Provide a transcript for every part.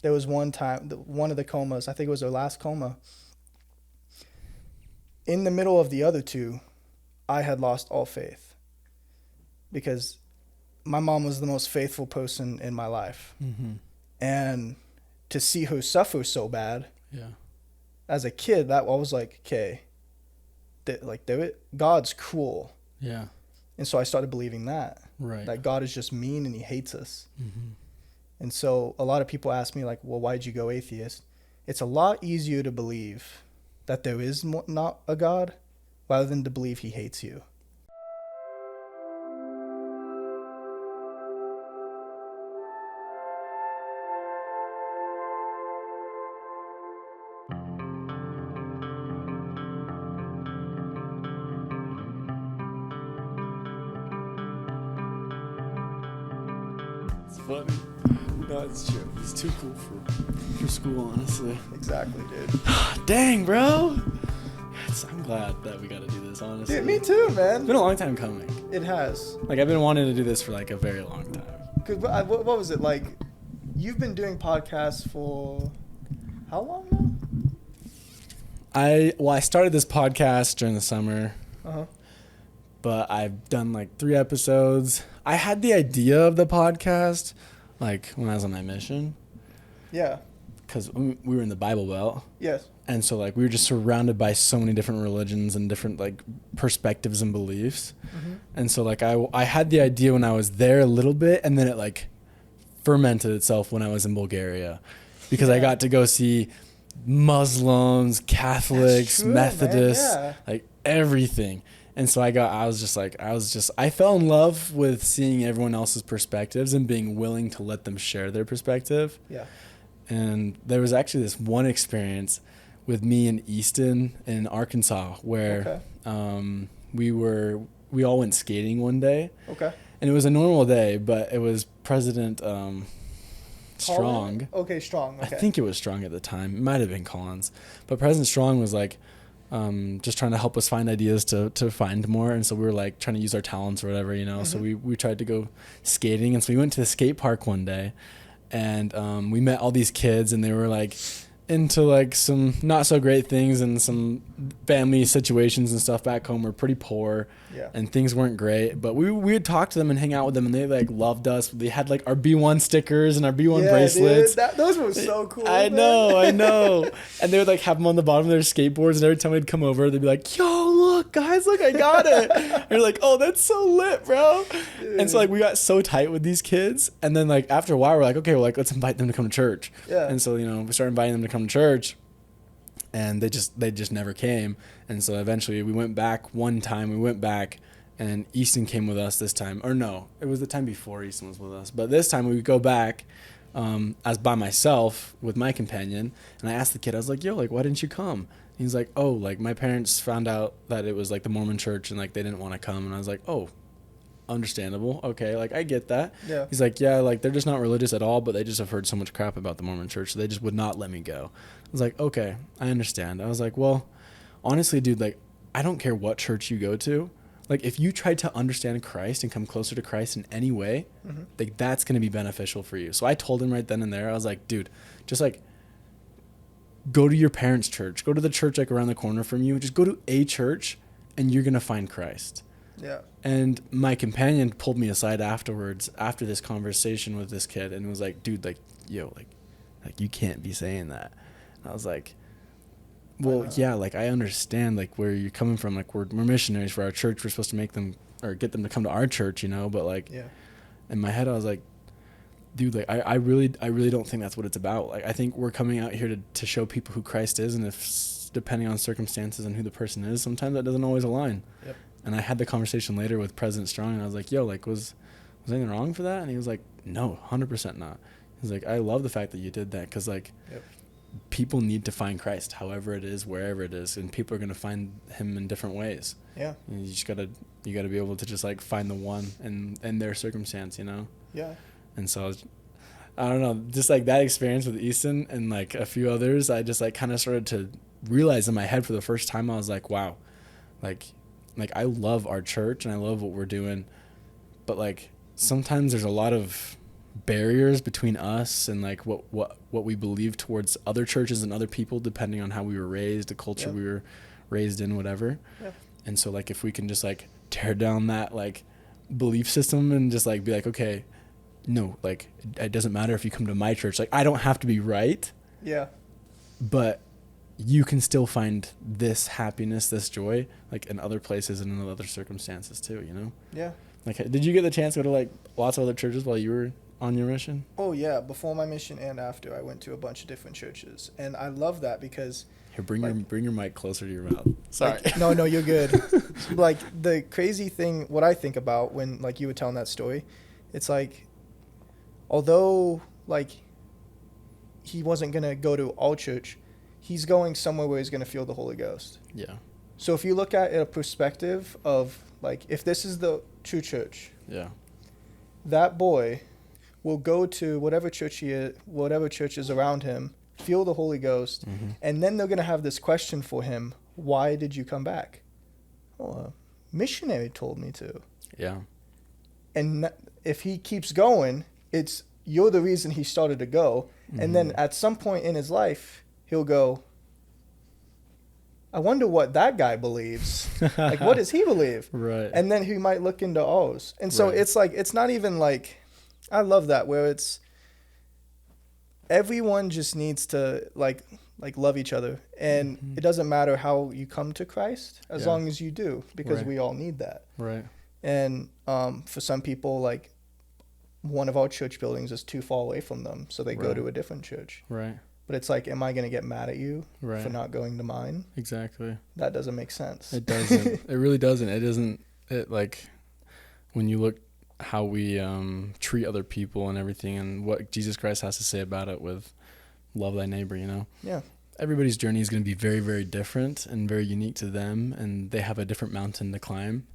There was one time, one of the comas, I think it was their last coma. In the middle of the other two, I had lost all faith because my mom was the most faithful person in my life. Mm-hmm. And to see her suffer so bad, Yeah. as a kid, that I was like, okay, God's cruel. Yeah. And so I started believing that Right. God is just mean and he hates us. Mm-hmm. And so a lot of people ask me like, well, why'd you go atheist? It's a lot easier to believe that there is not a God rather than to believe he hates you. It's funny. No, it's true. He's too cool for school, honestly. Exactly, dude. Dang, bro. I'm glad that we got to do this, honestly. Dude, me too, man. It's been a long time coming. It has. Like, I've been wanting to do this for, like, a very long time. Cause what was it like? You've been doing podcasts for how long now? I started this podcast during the summer. Uh-huh. But I've done, like, 3 episodes. I had the idea of the podcast, like, when I was on my mission. Yeah. Because we were in the Bible Belt. Yes. And so, like, we were just surrounded by so many different religions and different, like, perspectives and beliefs. Mm-hmm. And so, like, I had the idea when I was there a little bit, and then it, like, fermented itself when I was in Bulgaria. Because I got to go see Muslims, Catholics, true, Methodists, man. Yeah. like, everything. And so I fell in love with seeing everyone else's perspectives and being willing to let them share their perspective. Yeah. And there was actually this one experience with me and Easton in Arkansas where we all went skating one day. Okay. And it was a normal day, but it was President Strong. Okay, Strong. Okay. I think it was Strong at the time. It might have been Collins. But President Strong was like just trying to help us find ideas to find more. And so we were like trying to use our talents or whatever, you know. Mm-hmm. So we tried to go skating. And so we went to the skate park one day. And we met all these kids, and they were like into like some not so great things, and some family situations and stuff back home were pretty poor. Yeah. And things weren't great, but we would talk to them and hang out with them, and they like loved us. They had like our B1 stickers and our B1 bracelets. Dude, those were so cool. I know. And they would like have them on the bottom of their skateboards, and every time we'd come over, they'd be like, "Yo, look, guys, look, I got it." And you're like, "Oh, that's so lit, bro." Dude. And so like we got so tight with these kids, and then like after a while, we're like, "Okay, well, like let's invite them to come to church." Yeah. And so we started inviting them to come to church. And they just never came. And so eventually we went back, and Easton came with us this time. Or no, it was the time before Easton was with us. But this time we would go back as by myself with my companion. And I asked the kid, I was like, "Yo, like, why didn't you come?" And he's like, "Oh, like, my parents found out that it was, like, the Mormon church, and, like, they didn't want to come." And I was like, "Oh, understandable. Okay, like, I get that." Yeah. He's like, "Yeah, like, they're just not religious at all, but they just have heard so much crap about the Mormon church, so they just would not let me go." I was like, "Okay, I understand." I was like, "Well, honestly, dude, like, I don't care what church you go to. Like, if you try to understand Christ and come closer to Christ in any way, mm-hmm. like, that's going to be beneficial for you." So I told him right then and there, I was like, "Dude, just, like, go to your parents' church. Go to the church, like, around the corner from you. Just go to a church, and you're going to find Christ." Yeah. And my companion pulled me aside afterwards, after this conversation with this kid, and was like, "Dude, like, yo, like, you can't be saying that." And I was like, "Well, yeah, like, I understand, like, where you're coming from. Like, we're missionaries for our church. We're supposed to make them or get them to come to our church, you know, but, like," yeah. In my head, I was like, "Dude, like, I really don't think that's what it's about. Like, I think we're coming out here to show people who Christ is, and if depending on circumstances and who the person is, sometimes that doesn't always align." Yep. And I had the conversation later with President Strong, and I was like, "Yo, like, was anything wrong for that?" And he was like, "No, 100% not." He's like, "I love the fact that you did that, because, like, yep. people need to find Christ, however it is, wherever it is, and people are going to find him in different ways." Yeah. And you gotta be able to just, like, find the one in their circumstance, you know? Yeah. And so I don't know, just, like, that experience with Easton and, like, a few others, I just, like, kind of started to realize in my head for the first time, I was like, wow, like I love our church and I love what we're doing, but, like, sometimes there's a lot of barriers between us and like what we believe towards other churches and other people, depending on how we were raised, the culture we were raised in, whatever. Yeah. And so like if we can just like tear down that like belief system and just like be like, okay, no, like it doesn't matter if you come to my church, like I don't have to be right. Yeah. But you can still find this happiness, this joy, like in other places and in other circumstances too, you know? Yeah. Like, did you get the chance to go to like lots of other churches while you were on your mission? Oh yeah, before my mission and after, I went to a bunch of different churches, and I love that because. Here, bring your mic closer to your mouth. Sorry. Like, no, you're good. Like the crazy thing, what I think about when like you were telling that story, it's like, although like he wasn't gonna go to all church, he's going somewhere where he's gonna feel the Holy Ghost. Yeah. So if you look at it a perspective of like, if this is the true church, yeah, that boy will go to whatever church is around him, feel the Holy Ghost, and then they're going to have this question for him: why did you come back? Oh, a missionary told me to. Yeah. And if he keeps going, you're the reason he started to go. And then at some point in his life, he'll go, I wonder what that guy believes. Like, what does he believe? Right. And then he might look into O's. And so it's like, it's not even like, I love that, where it's, everyone just needs to like love each other. And it doesn't matter how you come to Christ, as long as you do, because we all need that. Right. And for some people, like, one of our church buildings is too far away from them, so they go to a different church. Right. But it's like, am I going to get mad at you for not going to mine? Exactly. That doesn't make sense. It doesn't. It really doesn't. It doesn't. It like when you look how we treat other people and everything, and what Jesus Christ has to say about it with love thy neighbor, you know? Yeah. Everybody's journey is going to be very, very different and very unique to them, and they have a different mountain to climb.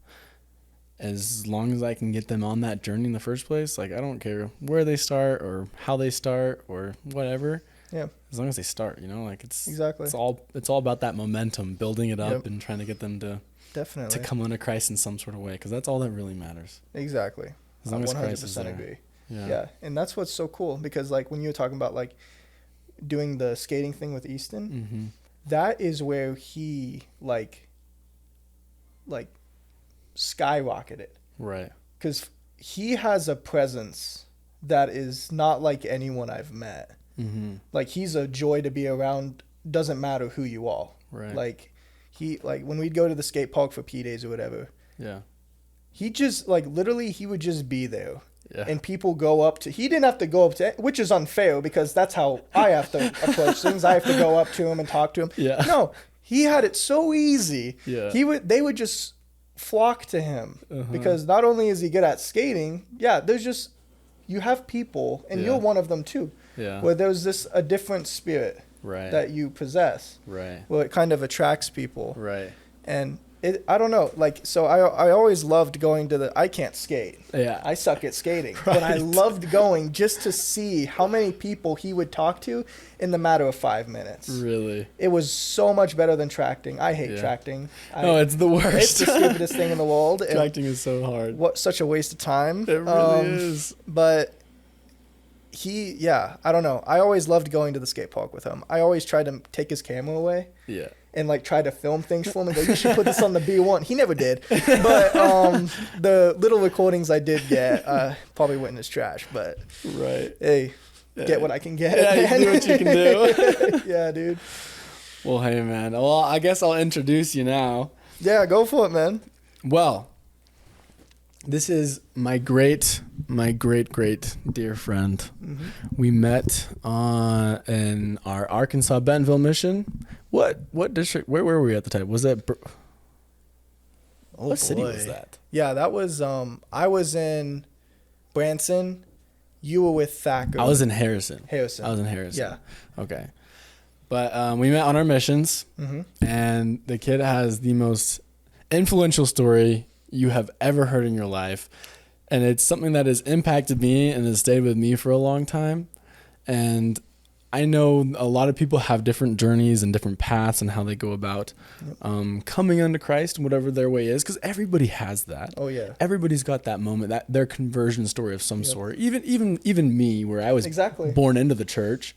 As long as I can get them on that journey in the first place, like I don't care where they start or how they start or whatever. Yeah. As long as they start, you know, like it's all about that momentum, building it up and trying to get them to come unto Christ in some sort of way, because that's all that really matters. Exactly. As long as Christ is there. Agree. Yeah. And that's what's so cool, because like when you were talking about like doing the skating thing with Easton, that is where he like skyrocketed. Right. Because he has a presence that is not like anyone I've met. Like, he's a joy to be around. Doesn't matter who you are. Right. Like when we'd go to the skate park for P days or whatever. Yeah. He just like literally he would just be there. Yeah. And people go up to. He didn't have to go up to, which is unfair because that's how I have to approach things. I have to go up to him and talk to him. Yeah. No, he had it so easy. Yeah. They would just flock to him because not only is he good at skating, there's just, you have people, and you're one of them too. Yeah. Where there's a different spirit that you possess. Right. Well, it kind of attracts people. Right. And I don't know, like, so I always loved going to I can't skate. Yeah. I suck at skating. Right. But I loved going just to see how many people he would talk to in the matter of 5 minutes. Really? It was so much better than tracting. I hate tracting. It's the worst. It's the stupidest thing in the world. Tracting is so hard. Such a waste of time. It really is. But I don't know. I always loved going to the skate park with him. I always tried to take his camera away. Yeah. And like try to film things for him and go, you should put this on the B1. He never did. But the little recordings I did get probably went in his trash. But hey, get what I can get. Yeah, you can do what you can do. Yeah, dude. Well, hey, man. Well, I guess I'll introduce you now. Yeah, go for it, man. Well, this is my great dear friend. We met in our Arkansas Bentonville mission. What district? Where were we at the time? Was that? What city was that? Yeah, that was. I was in Branson. You were with Thacker. I was in Harrison. I was in Harrison. Yeah. Okay. But we met on our missions, and the kid has the most influential story you have ever heard in your life, and it's something that has impacted me and has stayed with me for a long time. And I know a lot of people have different journeys and different paths and how they go about coming unto Christ, whatever their way is, because everybody has that. Oh yeah, everybody's got that moment, that their conversion story of some sort. Even me, where I was born into the church,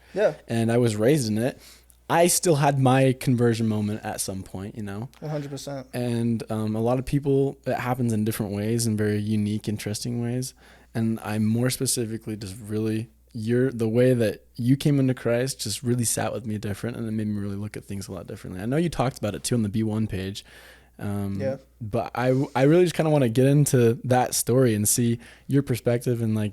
and I was raised in it. I still had my conversion moment at some point, 100%. And a lot of people, it happens in different ways, in very unique, interesting ways. And I'm more specifically just really, the way that you came into Christ just really sat with me different, and it made me really look at things a lot differently. I know you talked about it too on the B1 page. But I really just kind of want to get into that story and see your perspective and like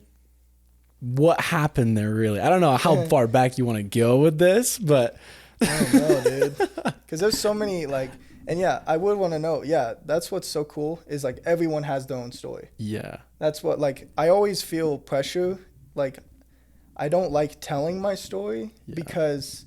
what happened there really. I don't know how far back you want to go with this, but I don't know, dude. Because there's so many I would want to know. Yeah, that's what's so cool is like everyone has their own story. Yeah. That's what I always feel pressure. Like I don't like telling my story because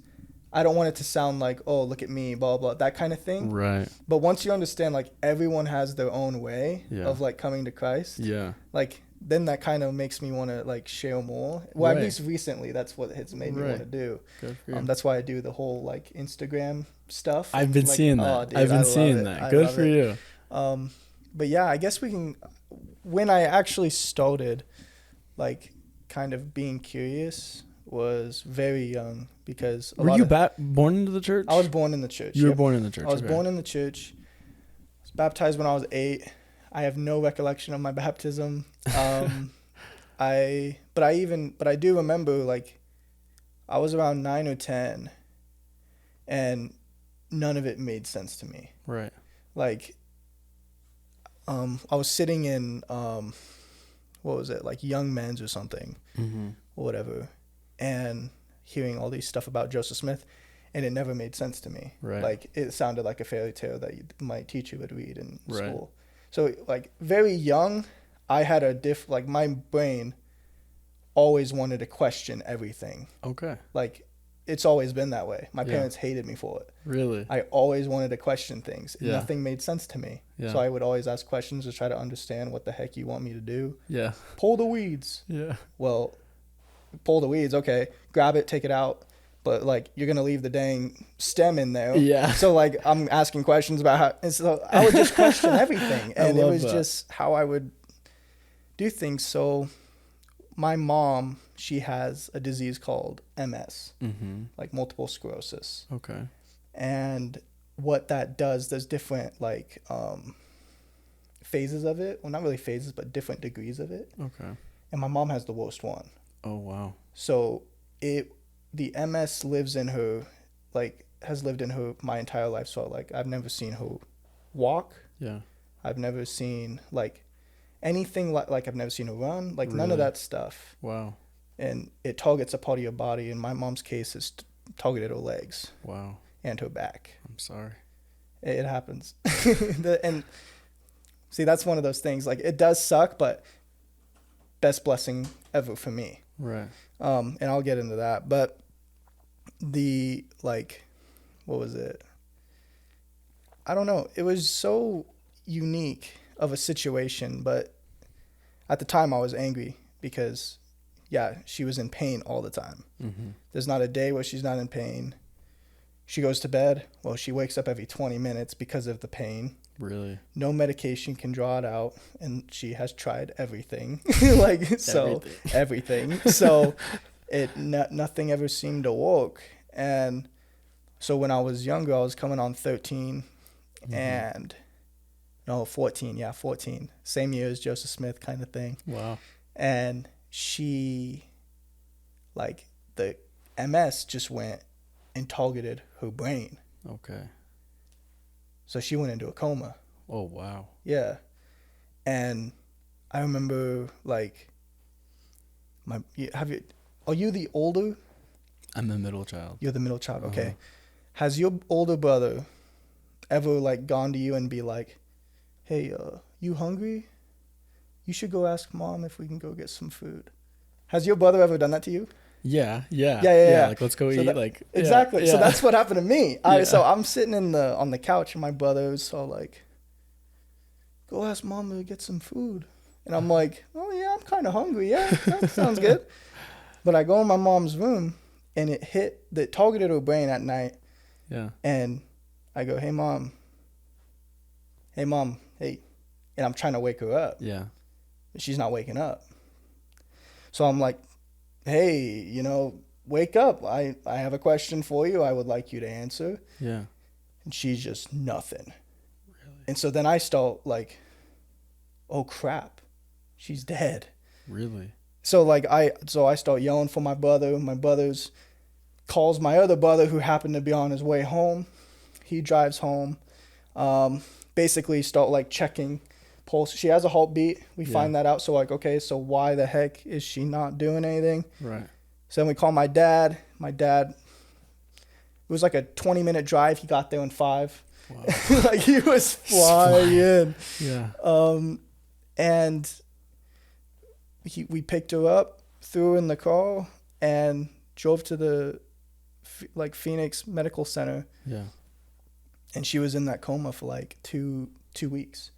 I don't want it to sound like, oh, look at me, blah, blah, that kind of thing. Right. But once you understand like everyone has their own way of like coming to Christ. Yeah. Like then that kind of makes me want to like share more. Well, at least recently, that's what it's made me want to do. Good for you. That's why I do the whole like Instagram stuff. I've been seeing that. Oh, dude, I've been seeing that. Good for you. But yeah, I guess we can. When I actually started, like, kind of being curious, was very young because. Were you born into the church? I was born in the church. You were born in the church. I was born in the church. I was baptized when I was 8. I have no recollection of my baptism. But I do remember like I was around 9 or 10 and none of it made sense to me. Right. Like I was sitting in what was it, like Young Men's or something, or whatever, and hearing all these stuff about Joseph Smith, and it never made sense to me. Right. Like it sounded like a fairy tale that my teacher would read in school. So like very young, I had like my brain always wanted to question everything. Okay. Like it's always been that way. My parents hated me for it. Really? I always wanted to question things. Yeah. Nothing made sense to me. Yeah. So I would always ask questions to try to understand what the heck you want me to do. Yeah. Pull the weeds. Yeah. Well, pull the weeds. Okay. Grab it, take it out. But like you're gonna leave the dang stem in there. Yeah. So like I'm asking questions about how, and so I would just question everything, and it was just how I would do things. So my mom, she has a disease called MS, like multiple sclerosis. Okay. And what that does, there's different like phases of it. Well, not really phases, but different degrees of it. Okay. And my mom has the worst one. Oh wow. So the MS lives in her, like has lived in her my entire life. So like I've never seen her walk. Yeah. I've never seen like anything like I've never seen her run. Like none of that stuff. Wow. And it targets a part of your body. In my mom's case, it's targeted her legs. Wow. And her back. I'm sorry. It happens. And see, that's one of those things. Like it does suck, but best blessing ever for me. Right. And I'll get into that, but what was it? I don't know. It was so unique of a situation, but at the time I was angry because, she was in pain all the time. There's not a day where she's not in pain. She goes to bed. Well, she wakes up every 20 minutes because of the pain. Really? No medication can draw it out, and she has tried everything. Everything. So nothing ever seemed to work. And so when I was younger, I was coming on 13 and 14. Yeah, 14. Same year as Joseph Smith kind of thing. Wow. And she, like, the MS just went and targeted her brain. Okay. So she went into a coma. Oh, wow. Yeah. And I remember, like, are you the older? I'm the middle child. You're the middle child. Okay. Has your older brother ever, like, gone to you and be like, hey, you hungry? You should go ask mom if we can go get some food. Has your brother ever done that to you? Yeah. Like, let's go eat. Exactly. Yeah. So that's what happened to me. So I'm sitting on the couch, and my brother's all like, go ask mom to get some food. And I'm like, oh yeah, I'm kind of hungry. Yeah, that sounds good. But I go in my mom's room, and it targeted her brain at night. Yeah. And I go, hey, mom, hey. And I'm trying to wake her up. Yeah. She's not waking up. So I'm like, hey, wake up. I have a question for you. I would like you to answer. Yeah. And she's just nothing. Really? And so then I start like, oh crap, she's dead. Really? So I start yelling for my brother. My brother's calls my other brother who happened to be on his way home. He drives home. Basically start like checking pulse. She has a heartbeat. We find that out. So like, okay, so why the heck is she not doing anything? Right. So then we call my dad. It was like a 20-minute drive. He got there in 5. Wow. Like he was flying. Yeah. And we picked her up, threw her in the car, and drove to the Phoenix Medical Center. Yeah. And she was in that coma for like two weeks.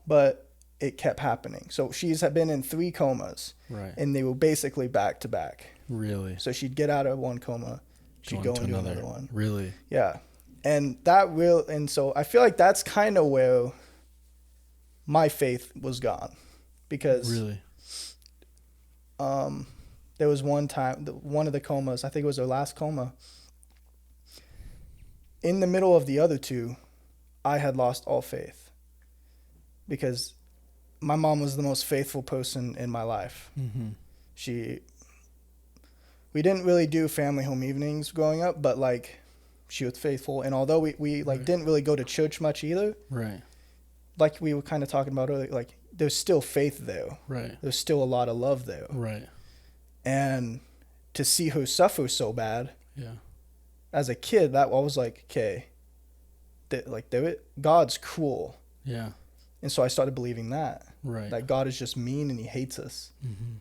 But it kept happening. So she's been in 3 comas. Right. And they were basically back to back. Really? So she'd get out of one coma, she'd go into another one. Really? Yeah. And so I feel like that's kind of where my faith was gone. Because really? There was one time, one of the comas, I think it was her last coma. In the middle of the other 2, I had lost all faith. Because my mom was the most faithful person in my life. Mm-hmm. We didn't really do family home evenings growing up, but like she was faithful. And although we like didn't really go to church much either. Right. Like we were kind of talking about earlier, like there's still faith there. Right. There's still a lot of love there. Right. And to see her suffer so bad. Yeah. As a kid, that I was like, okay, God's cruel. Yeah. And so I started believing that. Right. That God is just mean and he hates us. Mm-hmm.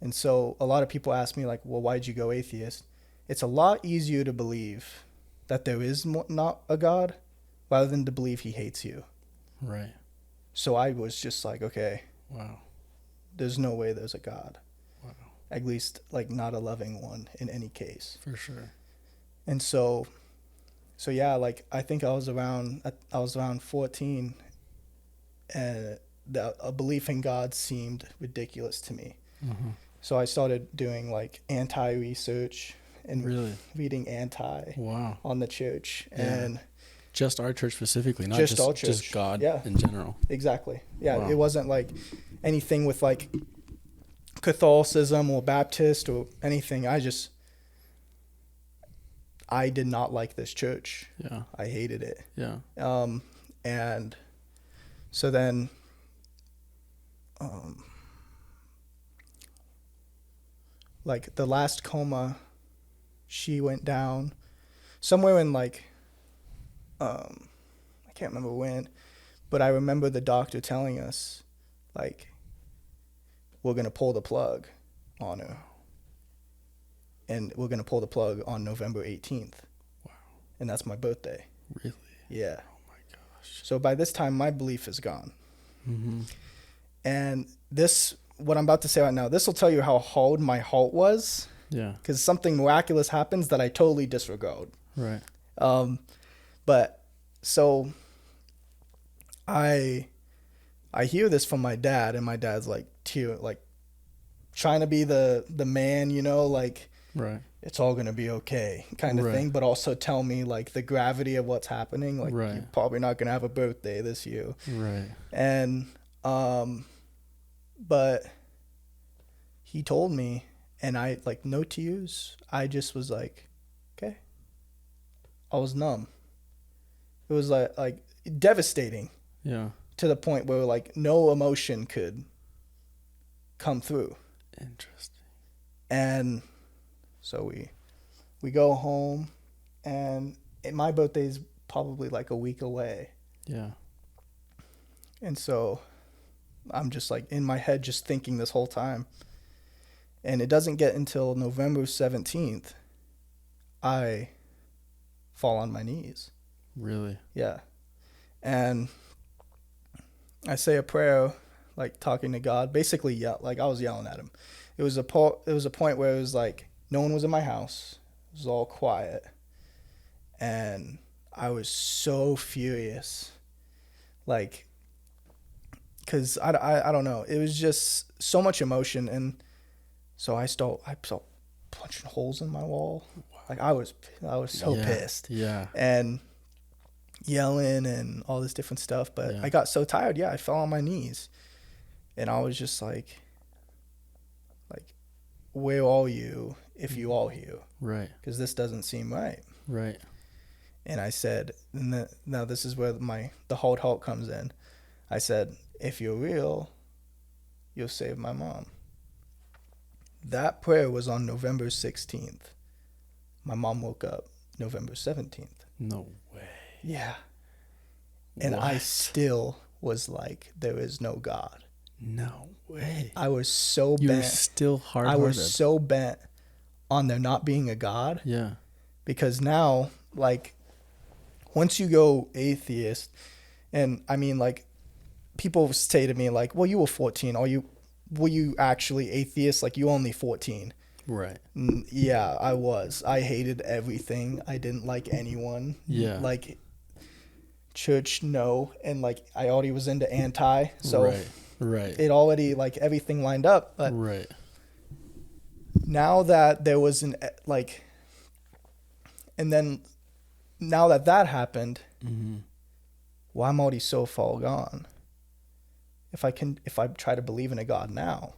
And so a lot of people ask me like, well, why'd you go atheist? It's a lot easier to believe that there is not a God rather than to believe he hates you. Right. So I was just like, okay. Wow. There's no way there's a God. Wow. At least like not a loving one in any case. For sure. And so yeah, like I think I was around 14 and a belief in God seemed ridiculous to me. Mm-hmm. So I started doing like anti-research and reading wow. on the church. Yeah. And just our church specifically, not just our church. Just God in general. Exactly. Yeah. Wow. It wasn't like anything with like Catholicism or Baptist or anything. I did not like this church. Yeah. I hated it. Yeah. And so then, like the last coma, she went down somewhere in like, I can't remember when, but I remember the doctor telling us like, we're going to pull the plug on her. And we're going to pull the plug on November 18th. Wow. And that's my birthday. Really? Yeah. Oh my gosh. So by this time, my belief is gone. Mm-hmm. And what I'm about to say right now, this will tell you how hard my heart was. Yeah. Because something miraculous happens that I totally disregard. Right. But so I hear this from my dad, and my dad's like trying to be the man, like, right, it's all going to be okay kind of thing, but also tell me like the gravity of what's happening. Like, you're probably not going to have a birthday this year. Right. And, but he told me, and I like no tears. I just was like, okay. I was numb. It was like devastating. Yeah. To the point where like no emotion could come through. Interesting. And so we go home, and my birthday's probably like a week away. Yeah. And so I'm just like in my head just thinking this whole time. And it doesn't get until November 17th I fall on my knees. Really? Yeah. And I say a prayer, like talking to God, basically I was yelling at him. It was a point where it was like no one was in my house. It was all quiet. And I was so furious. Like, because I don't know. It was just so much emotion. And so I started punching holes in my wall. Like, I was so pissed. Yeah. And yelling and all this different stuff. But I got so tired. I fell on my knees. And I was just like, where are you if you are here? Right. Because this doesn't seem right. Right. And I said, now this is where the whole halt comes in. I said, if you're real, you'll save my mom. That prayer was on November 16th. My mom woke up November 17th. No way. Yeah. And I still was like, there is no God. No way. I was so bent. You were still hard-hearted. I was so bent on there not being a God. Yeah. Because now, like, once you go atheist, and I mean, like, people say to me, like, well, you were 14. Were you actually atheist? Like, you only 14. Right. Yeah, I was. I hated everything. I didn't like anyone. Yeah. Like, church, no. And, like, I already was into anti. So right. It already, like, everything lined up. But right. Now that there was and then now that happened, well, I'm already so far gone. If I try to believe in a God now,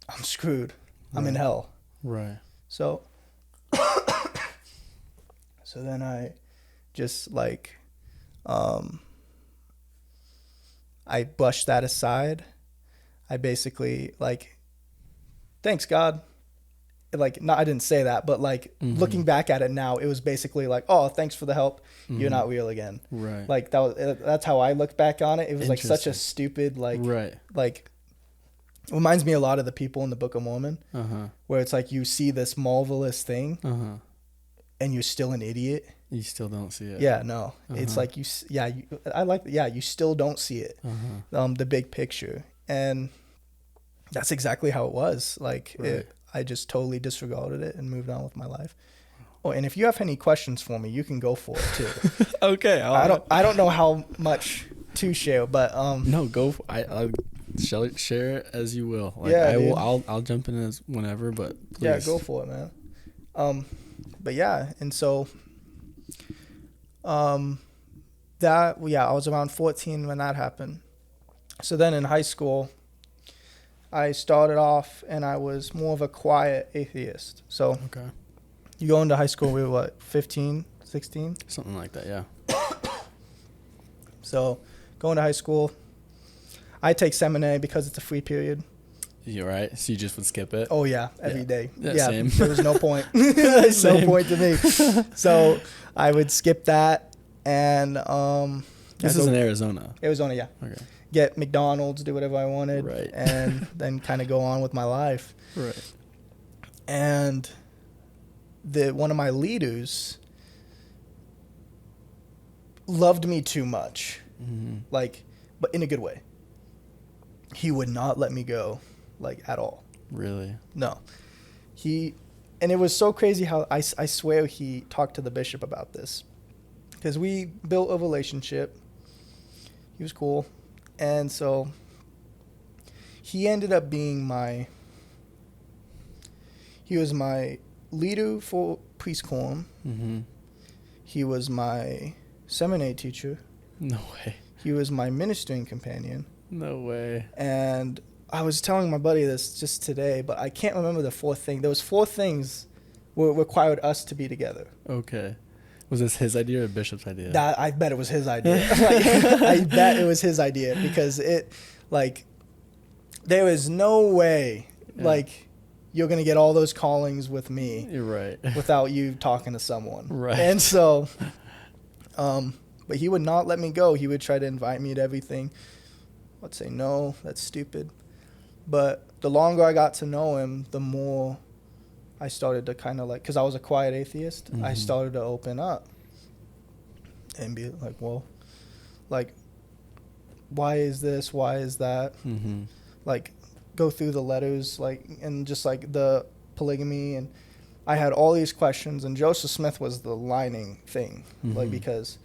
I'm screwed. I'm in hell. Right. So then I just I brushed that aside. I basically thanks God. No, I didn't say that, but looking back at it now, it was basically like, oh, thanks for the help. You're not real again. Right. That's how I look back on it. It was such a stupid, reminds me a lot of the people in the Book of Mormon, where it's like you see this marvelous thing, and you're still an idiot. You still don't see it. Yeah, no. It's like you still don't see it. The big picture. And that's exactly how it was. I just totally disregarded it and moved on with my life. Oh, and if you have any questions for me, you can go for it too. Okay. I don't know how much to share, but no, go. I'll share it as you will. I'll jump in as whenever, but please. Yeah, go for it, man. But yeah, and so I was around 14 when that happened. So then in high school, I started off and I was more of a quiet atheist. So you go into high school, we were what, 15, 16? Something like that, yeah. So going to high school, I take seminary because it's a free period. You're right. So you just would skip it? Oh, yeah, every day. Yeah, same. There was no point. No point to me. So I would skip that and... this is in Arizona? Arizona, yeah. Okay. Get McDonald's, do whatever I wanted, right. And then kind of go on with my life. Right. And one of my leaders loved me too much, but in a good way. He would not let me go, at all. Really? No. And it was so crazy how I swear he talked to the bishop about this, because we built a relationship. He was cool. And so he ended up being he was my leader for priest quorum. He was my seminary teacher. No way. He was my ministering companion. No way. And I was telling my buddy this just today, but I can't remember the fourth thing. There was 4 things where it required us to be together. Okay. Was this his idea or the bishop's idea? I bet it was his idea. I bet it was his idea, because there is no way, you're going to get all those callings with me. You're right. Without you talking to someone. Right. And so, but he would not let me go. He would try to invite me to everything. I'd say, no, that's stupid. But the longer I got to know him, the more I started to kind of because I was a quiet atheist, I started to open up and be like, well, why is this? Why is that? Go through the letters, and just the polygamy. And I had all these questions, and Joseph Smith was the lining thing, like, because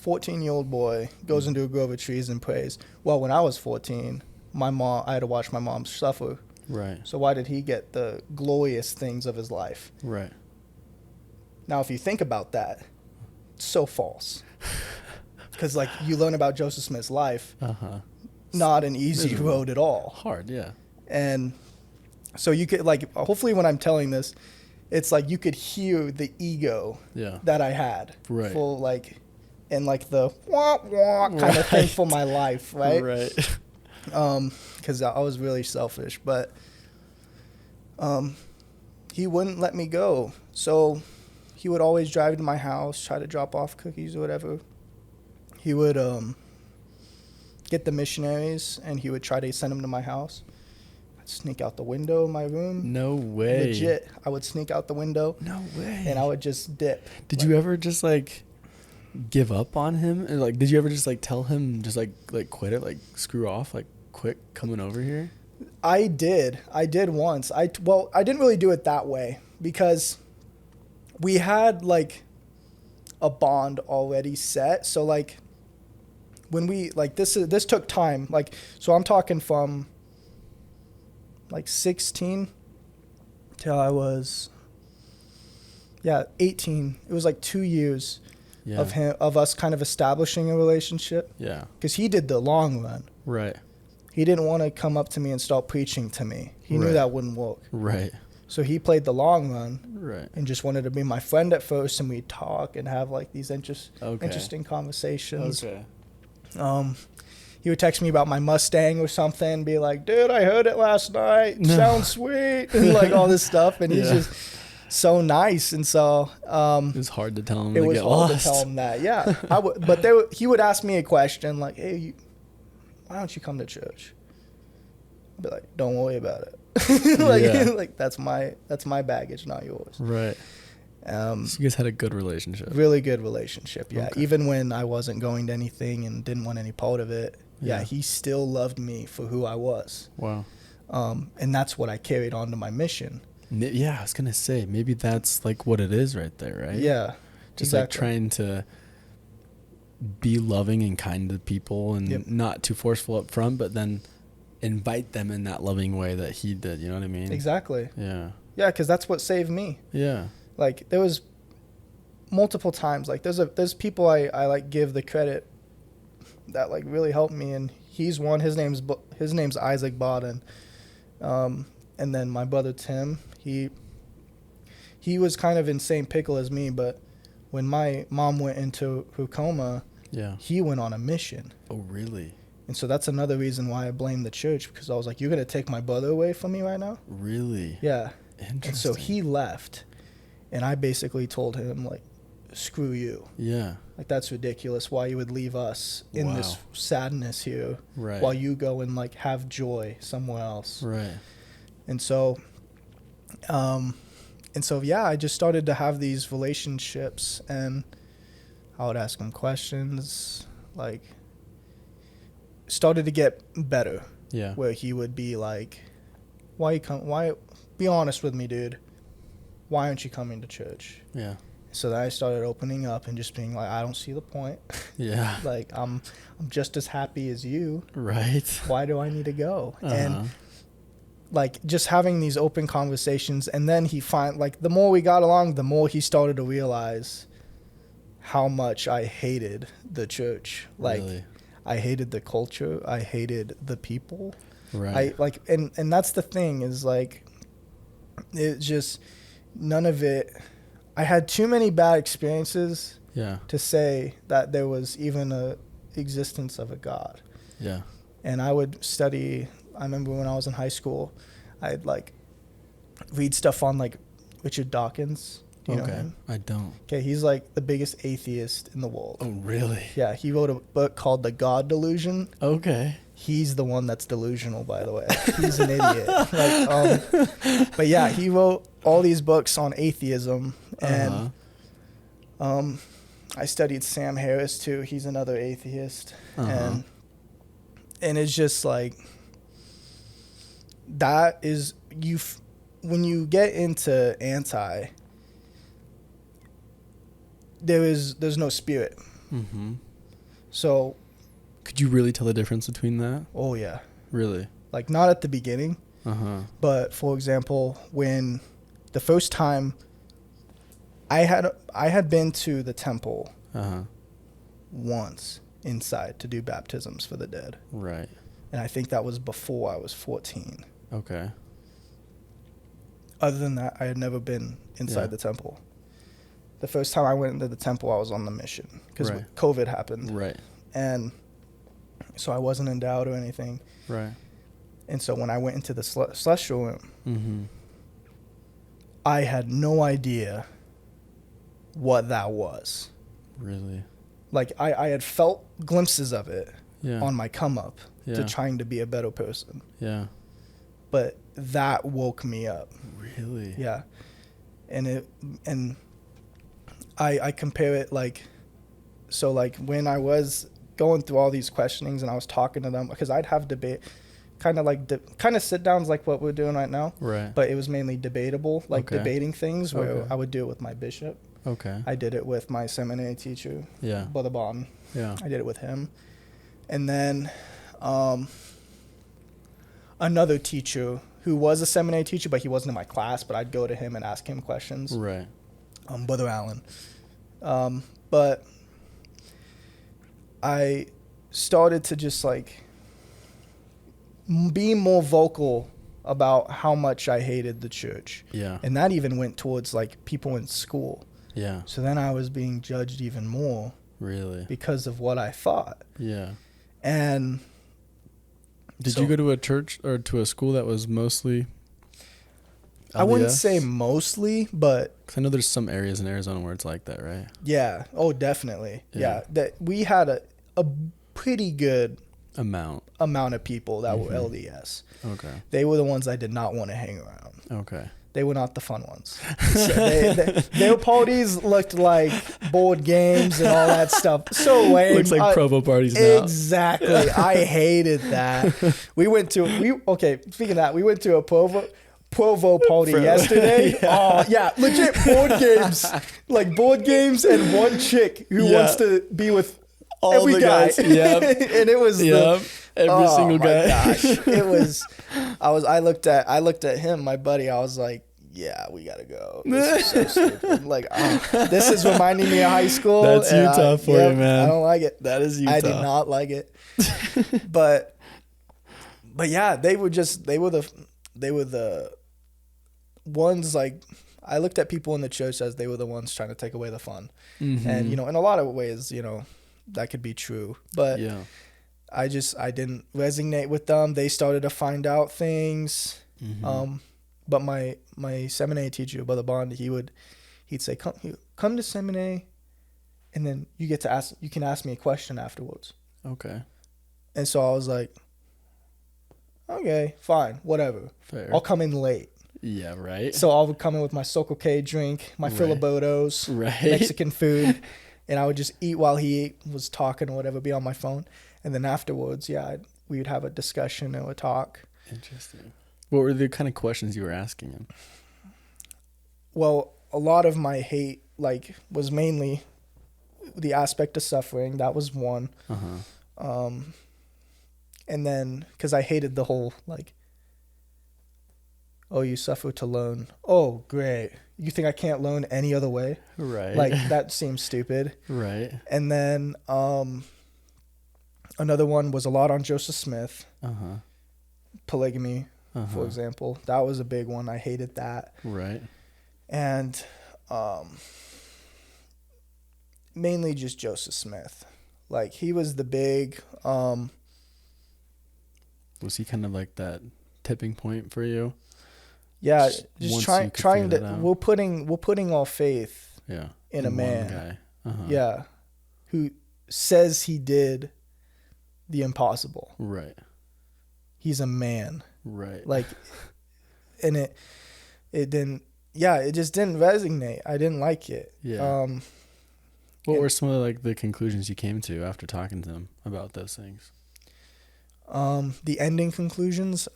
14-year-old boy goes into a grove of trees and prays. Well, when I was 14, I had to watch my mom suffer. Right. So why did he get the glorious things of his life? Right. Now, if you think about that, it's so false. Because, like, you learn about Joseph Smith's life, not an easy road at all. Hard, yeah. And so you could, like, hopefully when I'm telling this, it's like you could hear the ego that I had. Right. For, like, and, like, the wah-wah kind of thing for my life, right? Right. Because I was really selfish. But he wouldn't let me go. So he would always drive to my house, try to drop off cookies or whatever. He would get the missionaries, and he would try to send them to my house. I'd sneak out the window of my room. No way. Legit. I would sneak out the window. No way. And I would just dip. Did you ever just, like, give up on him? And, like, did you ever just, like, tell him just, like quit it? Like, screw off? Like, quit coming over here? I did once. I didn't really do it that way because we had, like, a bond already set. So, like, when we, like, this took time. Like, so I'm talking from, like, 16 till I was, 18. It was, like, 2 years of us kind of establishing a relationship. Yeah. Because he did the long run. Right. He didn't want to come up to me and start preaching to me. He knew that wouldn't work. Right. So he played the long run. Right. And just wanted to be my friend at first, and we'd talk and have, like, these interesting conversations. Okay. He would text me about my Mustang or something, be like, dude, I heard it last night. Sounds sweet. And, like, all this stuff. And he's just so nice. And so it was hard to tell him to get lost. It was hard to tell him that. Yeah. But he would ask me a question like, hey, why don't you come to church? I'd be like, don't worry about it. Like that's my baggage, not yours. Right. So you guys had a good relationship. Really good relationship, yeah. Okay. Even when I wasn't going to anything and didn't want any part of it, he still loved me for who I was. Wow. And that's what I carried on to my mission. Yeah, I was going to say, maybe that's, like, what it is right there, right? Yeah. Just, like, trying to be loving and kind to people and not too forceful up front, but then invite them in that loving way that he did, you know what I mean? Exactly. Yeah. Yeah, because that's what saved me. Yeah. Like, there was multiple times, like, there's people I like give the credit that, like, really helped me, and he's one. His name's Isaac Bodden. And then my brother Tim, he was kind of in same pickle as me, but when my mom went into her coma, he went on a mission. Oh, really? And so that's another reason why I blame the church, because I was like, you're going to take my brother away from me right now? Really? Yeah. Interesting. And so he left, and I basically told him, like, screw you. Yeah. Like, that's ridiculous why you would leave us in this sadness here while you go and, like, have joy somewhere else. Right. And so, I just started to have these relationships, and I would ask him questions, like, started to get better. Yeah. Where he would be like, be honest with me, dude. Why aren't you coming to church? Yeah. So then I started opening up and just being like, I don't see the point. Yeah. Like, I'm just as happy as you. Right. Why do I need to go? And like, just having these open conversations, and then the more we got along, the more he started to realize how much I hated the church. Like, really? I hated the culture. I hated the people. Right. And that's the thing is, like, it just, none of it, I had too many bad experiences to say that there was even a existence of a God. Yeah. And I would study, I remember when I was in high school, I'd, like, read stuff on, like, Richard Dawkins. Do you know him? I don't. Okay, he's, like, the biggest atheist in the world. Oh, really? Yeah, he wrote a book called The God Delusion. Okay. He's the one that's delusional, by the way. He's an idiot. But yeah, he wrote all these books on atheism, and I studied Sam Harris too. He's another atheist, and it's just like, that is when you get into there's no spirit. Mm-hmm. So could you really tell the difference between that? Oh yeah. Really? Like not at the beginning. But for example, when the first time I had been to the temple once inside to do baptisms for the dead. Right. And I think that was before I was 14. Okay. Other than that, I had never been inside the temple. The first time I went into the temple, I was on the mission because COVID happened. Right. And so I wasn't endowed or anything. Right. And so when I went into the celestial room, mm-hmm. I had no idea what that was. Really? Like I had felt glimpses of it on my come up to Yeah. trying to be a better person. Yeah. But that woke me up. Really? Yeah. And I compare it like, so like when I was going through all these questionings and I was talking to them, because I'd have debate, kind of sit downs like what we're doing right now. Right. But it was mainly debatable, like debating things where I would do it with my bishop. Okay. I did it with my seminary teacher. Yeah. Brother Bon. Yeah. I did it with him. And then another teacher who was a seminary teacher, but he wasn't in my class, but I'd go to him and ask him questions. Right. Brother Allen. But I started to just like be more vocal about how much I hated the church. Yeah. And that even went towards like people in school. Yeah. So then I was being judged even more. Really? Because of what I thought. Yeah. And did you go to a church or to a school that was mostly LDS? I wouldn't say mostly, but because I know there's some areas in Arizona where it's like that, right? Yeah. Oh, definitely. Yeah. That we had a pretty good amount of people that were LDS. Okay. They were the ones I did not want to hang around. Okay. They were not the fun ones. So their parties looked like board games and all that stuff. So lame. Looks like Provo parties now. Exactly. I hated that. Speaking of that, we went to a Provo party yesterday. Oh, yeah. Legit board games. Like board games and one chick who wants to be with all every guy. Guys. Yep. And it was every single guy. Gosh. It was I looked at him, my buddy, I was like, yeah, we gotta go. This is so stupid. Like, this is reminding me of high school. That's Utah for you, man. I don't like it. That is Utah. I did not like it. but yeah, they were the ones, like, I looked at people in the church as they were the ones trying to take away the fun. Mm-hmm. And, in a lot of ways, that could be true. But I didn't resonate with them. They started to find out things. Mm-hmm. But my seminary teacher, Brother Bond, he'd say, come to seminary, and then you can ask me a question afterwards. Okay. And so I was like, okay, fine, whatever. Fair. I'll come in late. Yeah, right. So I would come in with my Circle K drink, my Filibotos, Mexican food, and I would just eat while he was talking or whatever, be on my phone. And then afterwards, we would have a discussion or a talk. Interesting. What were the kind of questions you were asking him? Well, a lot of my hate, was mainly the aspect of suffering. That was one. Uh-huh. And then, because I hated the whole, oh, you suffer to learn. Oh, great. You think I can't learn any other way? Right. That seems stupid. Right. And then another one was a lot on Joseph Smith. Uh-huh. Polygamy, for example. That was a big one. I hated that. Right. And mainly just Joseph Smith. He was the big... was he kind of like that tipping point for you? Yeah, just trying to... We're putting all faith in a man. One guy. Uh-huh. Yeah. Who says he did the impossible. Right. He's a man. Right. And it didn't... Yeah, it just didn't resonate. I didn't like it. Yeah. What were some of the conclusions you came to after talking to him about those things? The ending conclusions,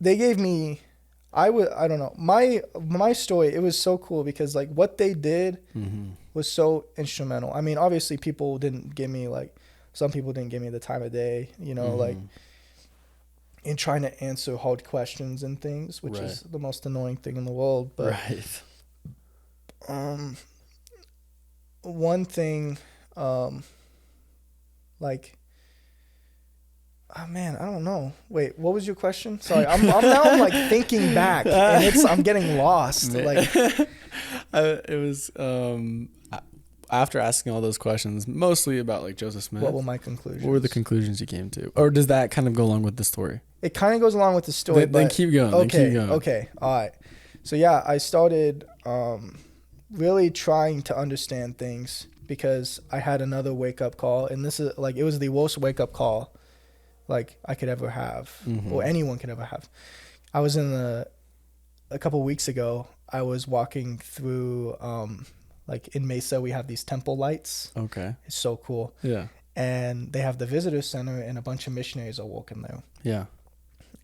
they gave me, I don't know, my story, it was so cool because like what they did was so instrumental. I mean, obviously people didn't give me like, some people didn't give me the time of day, you know, like in trying to answer hard questions and things, which is the most annoying thing in the world. But one thing, like, oh man, I don't know. Wait, what was your question? Sorry, I'm now like thinking back, and I'm getting lost. Like, it was after asking all those questions, mostly about like Joseph Smith. What were my conclusions? What were the conclusions you came to, or does that kind of go along with the story? It kind of goes along with the story. Then keep going. Okay. All right. So yeah, I started really trying to understand things because I had another wake up call, and this is like, it was the worst wake up call like I could ever have, or anyone could ever have. I was a couple weeks ago, I was walking through, like in Mesa, we have these temple lights. Okay. It's so cool. Yeah. And they have the visitor center, and a bunch of missionaries are walking there. Yeah.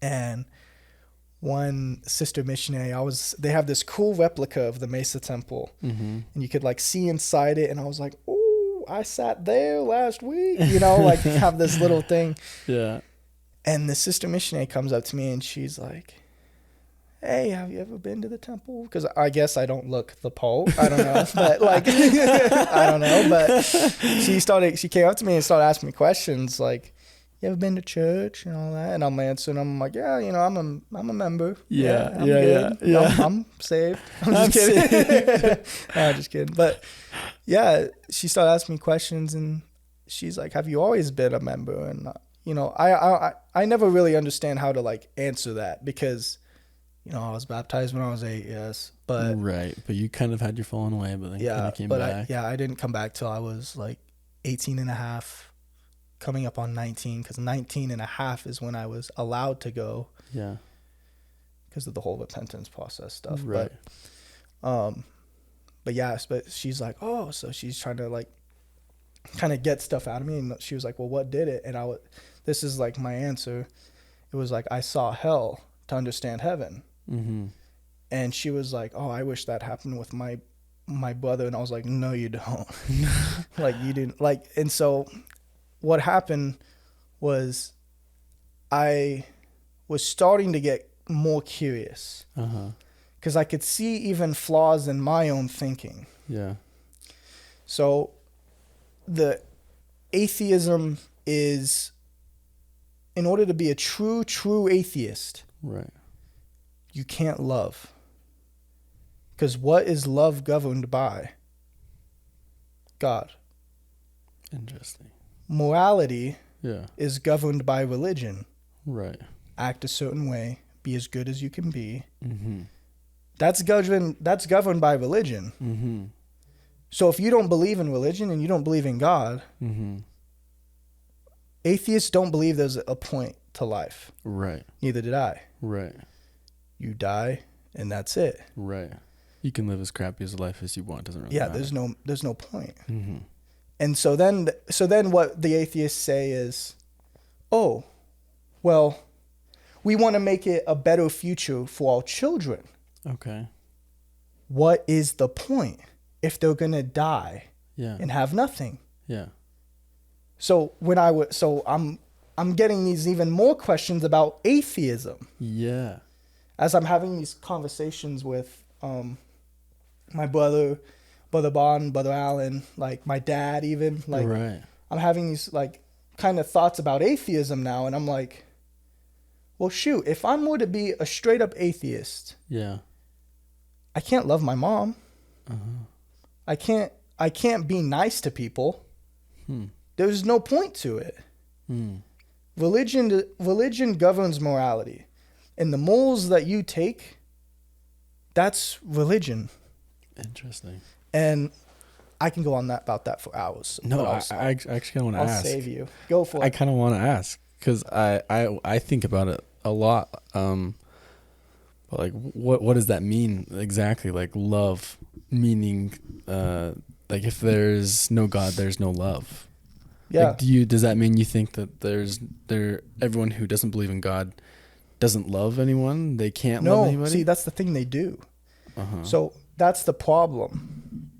And one sister missionary, they have this cool replica of the Mesa temple, and you could like see inside it. And I was like, oh, I sat there last week, you know, like have this little thing. Yeah. And the sister missionary comes up to me and she's like, hey, have you ever been to the temple? Because I guess I don't look the part. I don't know. But like, I don't know. But she came up to me and started asking me questions like, you ever been to church and all that? And I'm answering. I'm like, yeah, you know, I'm a member. Yeah. I'm saved. I'm just kidding. No, just kidding. But yeah, she started asking me questions, and she's like, have you always been a member? And you know, I never really understand how to like answer that because, you know, I was baptized when I was 8, yes. But right. But you kind of had your fallen away, but then kind of came back. I didn't come back till I was like 18 and a half, coming up on 19, because 19 and a half is when I was allowed to go. Yeah. Because of the whole repentance process stuff. Right. But she's like, oh, so she's trying to like kind of get stuff out of me. And she was like, well, what did it? And this is like my answer. It was like, I saw hell to understand heaven. And she was like, oh, I wish that happened with my brother. And I was like, no, you don't. Like, you didn't. Like, and so what happened was I was starting to get more curious because I could see even flaws in my own thinking. Yeah. So the atheism is, in order to be a true atheist, right, you can't love. Because what is love governed by? God. Interesting. Morality is governed by religion. Right. Act a certain way. Be as good as you can be. That's governed by religion. So if you don't believe in religion and you don't believe in God, atheists don't believe there's a point to life. Right. Neither did I. Right. You die and that's it. Right. You can live as crappy as a life as you want. Doesn't really matter. There's no point. And so then what the atheists say is, oh, well, we want to make it a better future for our children. Okay. What is the point if they're going to die and have nothing? Yeah. So I'm getting these even more questions about atheism. Yeah. As I'm having these conversations with my brother Bon, brother Alan, like my dad even, like right. I'm having these like kind of thoughts about atheism now, and I'm like, well, shoot, if I'm more to be a straight up atheist, I can't love my mom. I can't be nice to people. There's no point to it. Religion governs morality, and the morals that you take, that's religion. Interesting. And I can go on about that for hours. No, I actually want to ask. I'll save you. Go for it. I kind of want to ask because I think about it a lot. But like, what does that mean exactly? Like love, meaning, like if there's no God, there's no love. Yeah. Like, does that mean you think that everyone who doesn't believe in God doesn't love anyone. They can't love anybody. See, that's the thing, they do. So that's the problem,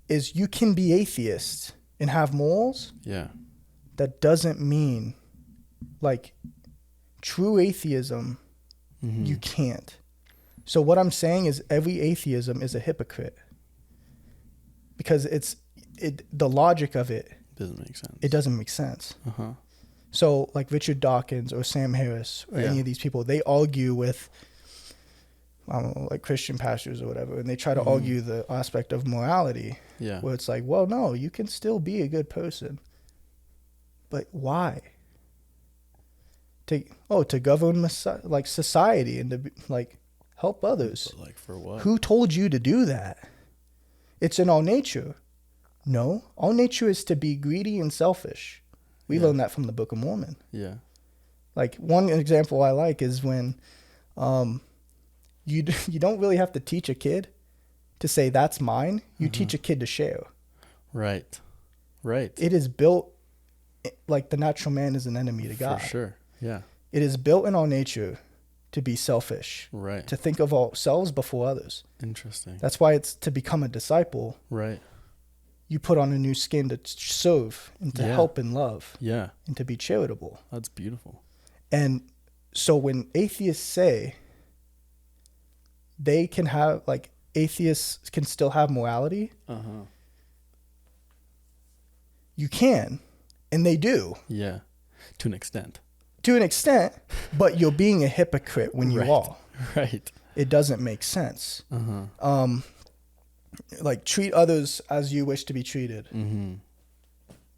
is you can be atheist and have morals. Yeah. That doesn't mean, like, true atheism, you can't. So what I'm saying is every atheism is a hypocrite, because the logic of it doesn't make sense. It doesn't make sense. So like Richard Dawkins or Sam Harris or any of these people, they argue with, I don't know, like Christian pastors or whatever, and they try to argue the aspect of morality. Yeah. Where it's like, well, no, you can still be a good person. But why? To govern like society and to like help others. But like for what? Who told you to do that? It's in our nature. No, our nature is to be greedy and selfish. We learned that from the Book of Mormon. Yeah. Like one example I like is when you don't really have to teach a kid to say that's mine. You teach a kid to share. Right. Right. It is built like the natural man is an enemy to God. For sure. Yeah. It is built in our nature to be selfish. Right. To think of ourselves before others. Interesting. That's why it's to become a disciple. Right. You put on a new skin to serve and to help and love. Yeah. And to be charitable. That's beautiful. And so when atheists say they can have, like, atheists can still have morality, you can, and they do. Yeah. To an extent. To an extent, but you're being a hypocrite when you are. Right. It doesn't make sense. Like, treat others as you wish to be treated.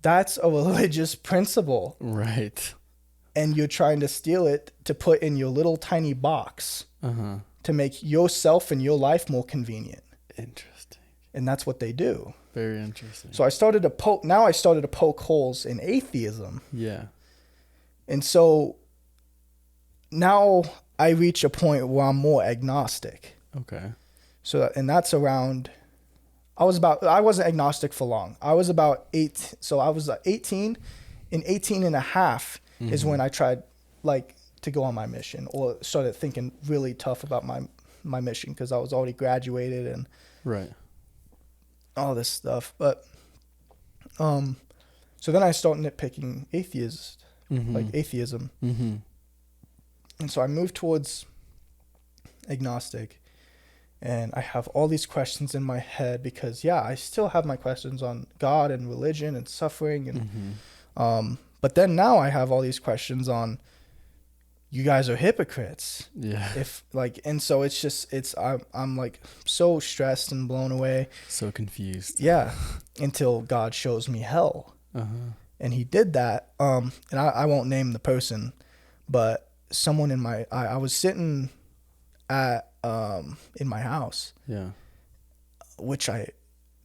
That's a religious principle. Right. And you're trying to steal it to put in your little tiny box to make yourself and your life more convenient. Interesting. And that's what they do. Very interesting. So I started to poke holes in atheism. Yeah. And so now I reach a point where I'm more agnostic. Okay. So, and that's around, I wasn't agnostic for long. I was about 18, and 18 and a half is when I tried, like, to go on my mission, or started thinking really tough about my mission, because I was already graduated and all this stuff. But so then I started nitpicking atheism. And so I moved towards agnostic, and I have all these questions in my head because I still have my questions on God and religion and suffering, and but then now I have all these questions on, you guys are hypocrites. Yeah. And so I'm like so stressed and blown away. So confused. Yeah. Until God shows me hell. And he did that. And I won't name the person, but someone I was sitting at, in my house. Yeah. Which I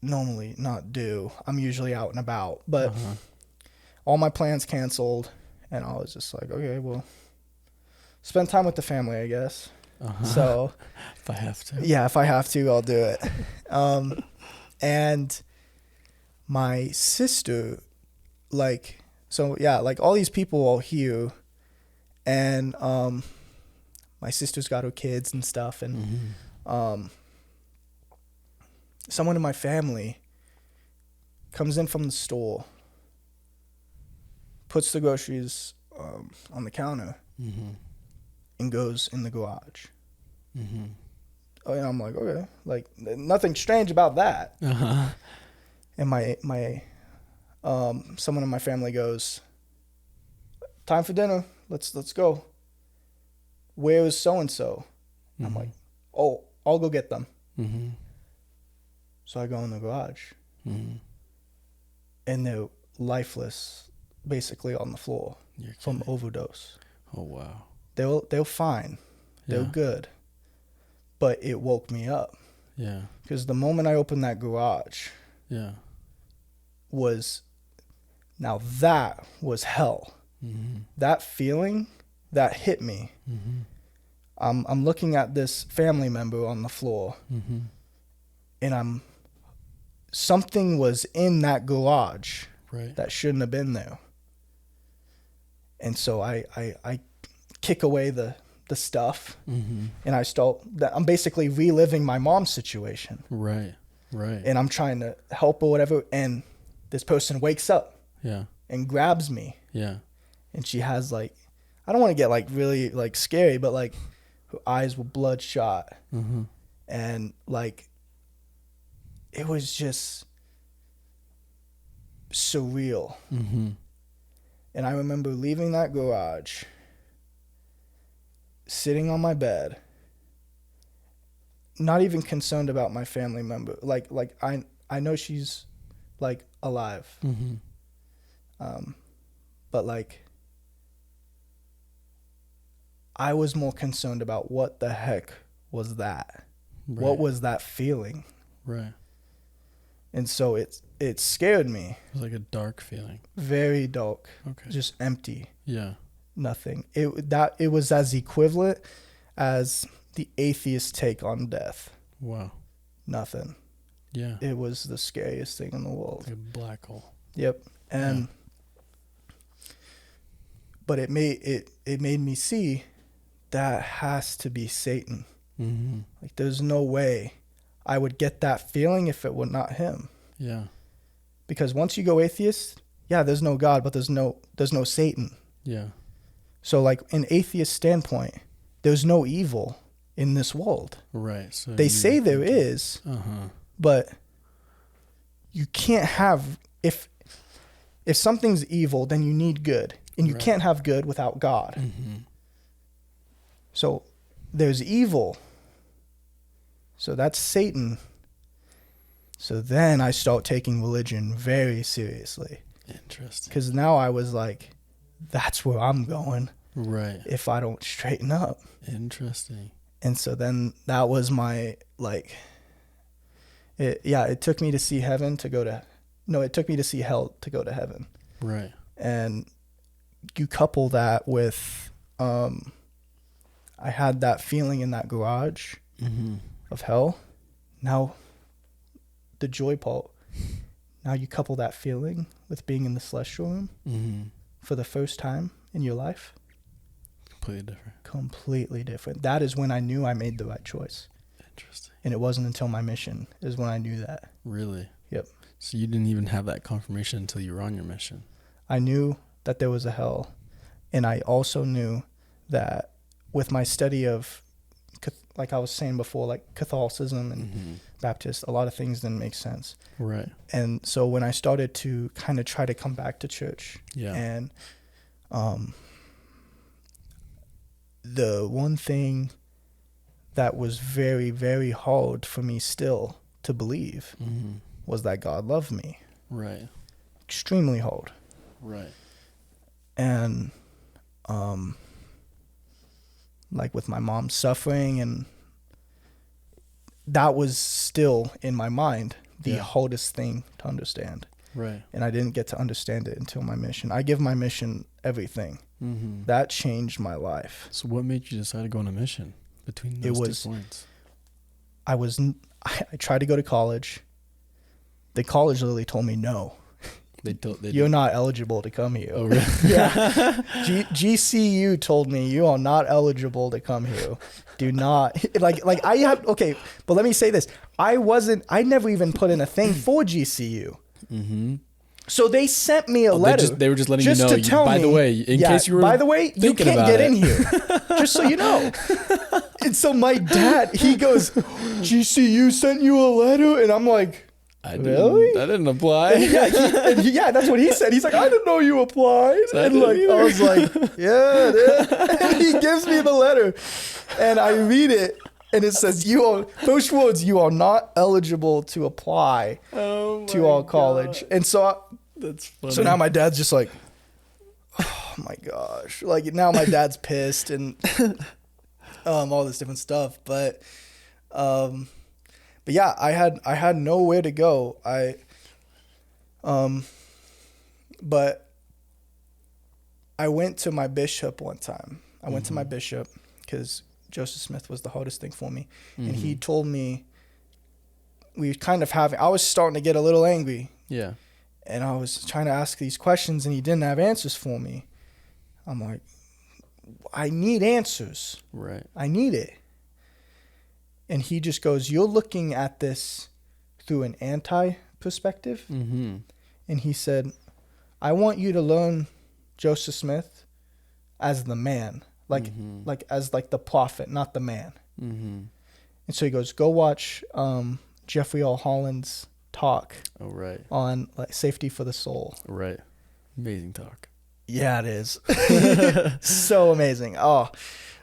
normally not do. I'm usually out and about, but all my plans canceled, and I was just like, okay, well, spend time with the family, I guess. So if I have to. Yeah, if I have to, I'll do it. And my sister, like all these people are here, and my sister's got her kids and stuff, and someone in my family comes in from the store, puts the groceries on the counter, and goes in the garage. Oh, and I'm like, okay, like nothing strange about that. And my someone in my family goes, time for dinner. Let's go. Where is so and so? I'm like, oh, I'll go get them. So I go in the garage, and they're lifeless, basically on the floor from overdose. Oh wow. They're fine. They're good. But it woke me up. Yeah. Because the moment I opened that garage, that was hell. That feeling that hit me. I'm looking at this family member on the floor, and something was in that garage that shouldn't have been there. And so I kick away the the stuff, and I'm basically reliving my mom's situation. Right. And I'm trying to help or whatever, and this person wakes up. Yeah. And grabs me. Yeah. And she has like, I don't want to get like really like scary, but like her eyes were bloodshot. And like, it was just surreal. And I remember leaving that garage, sitting on my bed, not even concerned about my family member. Like I know she's like alive. But like, I was more concerned about what the heck was that? Right. What was that feeling? Right. And so it scared me. It was like a dark feeling. Very dark. Okay. Just empty. Yeah. Nothing. It was as equivalent as the atheist take on death. Wow. Nothing. Yeah. It was the scariest thing in the world. Like a black hole. Yep. And but it made me see that has to be Satan. Like there's no way I would get that feeling if it were not him. Yeah. Because once you go atheist, yeah, there's no God, but there's no Satan. Yeah. So like an atheist standpoint, there's no evil in this world. Right. So they say there is, but you can't have, if something's evil, then you need good. And you can't have good without God. So there's evil. So that's Satan. So then I start taking religion very seriously. Interesting. Because now I was like, that's where I'm going. Right. If I don't straighten up. Interesting. And so then that was my, like, it took me to see heaven to go to, no, it took me to see hell to go to heaven. Right. And you couple that with, I had that feeling in that garage of hell. Now, the joy part, now you couple that feeling with being in the celestial room for the first time in your life. Completely different. That is when I knew I made the right choice. Interesting. And it wasn't until my mission is when I knew that. Really? Yep. So you didn't even have that confirmation until you were on your mission? I knew that there was a hell. And I also knew that with my study of, like I was saying before, like Catholicism and Baptist, a lot of things didn't make sense. Right. And so when I started to kind of try to come back to church, and the one thing that was very, very hard for me still to believe was that God loved me. Right. Extremely hard. Right. And like with my mom suffering, and that was still in my mind the hardest thing to understand. Right. And I didn't get to understand it until my mission. I give my mission everything. That changed my life. So what made you decide to go on a mission between those 2 points? I tried to go to college. The college literally told me no. You're not eligible to come here. Oh, really? Yeah. GCU told me you are not eligible to come here. Do not like I have. Okay, but let me say this: I never even put in a thing for GCU. So they sent me a letter. They were just letting you know. To tell by me, the way, in case you were by the way, you can't get in here. Just so you know. And so my dad, he goes, GCU sent you a letter, and I'm like, really? That didn't apply. Yeah, that's what he said. He's like, I didn't know you applied. And like, I was like, yeah, dude. And he gives me the letter, and I read it, and it says, first words, you are not eligible to apply to our college. And so, that's funny. So now my dad's just like, oh my gosh. Like now my dad's pissed and all this different stuff. But yeah, I had nowhere to go. But I went to my bishop one time. I went to my bishop because Joseph Smith was the hardest thing for me. And he told me, I was starting to get a little angry. Yeah. And I was trying to ask these questions and he didn't have answers for me. I'm like, I need answers. Right. I need it. And he just goes, you're looking at this through an anti perspective. Mm-hmm. And he said, I want you to learn Joseph Smith as the man, like as the prophet, not the man. Mm-hmm. And so he goes, go watch Jeffrey L. Holland's talk. Oh, right. On like safety for the soul. Right. Amazing talk. Yeah, it is. So amazing. Oh,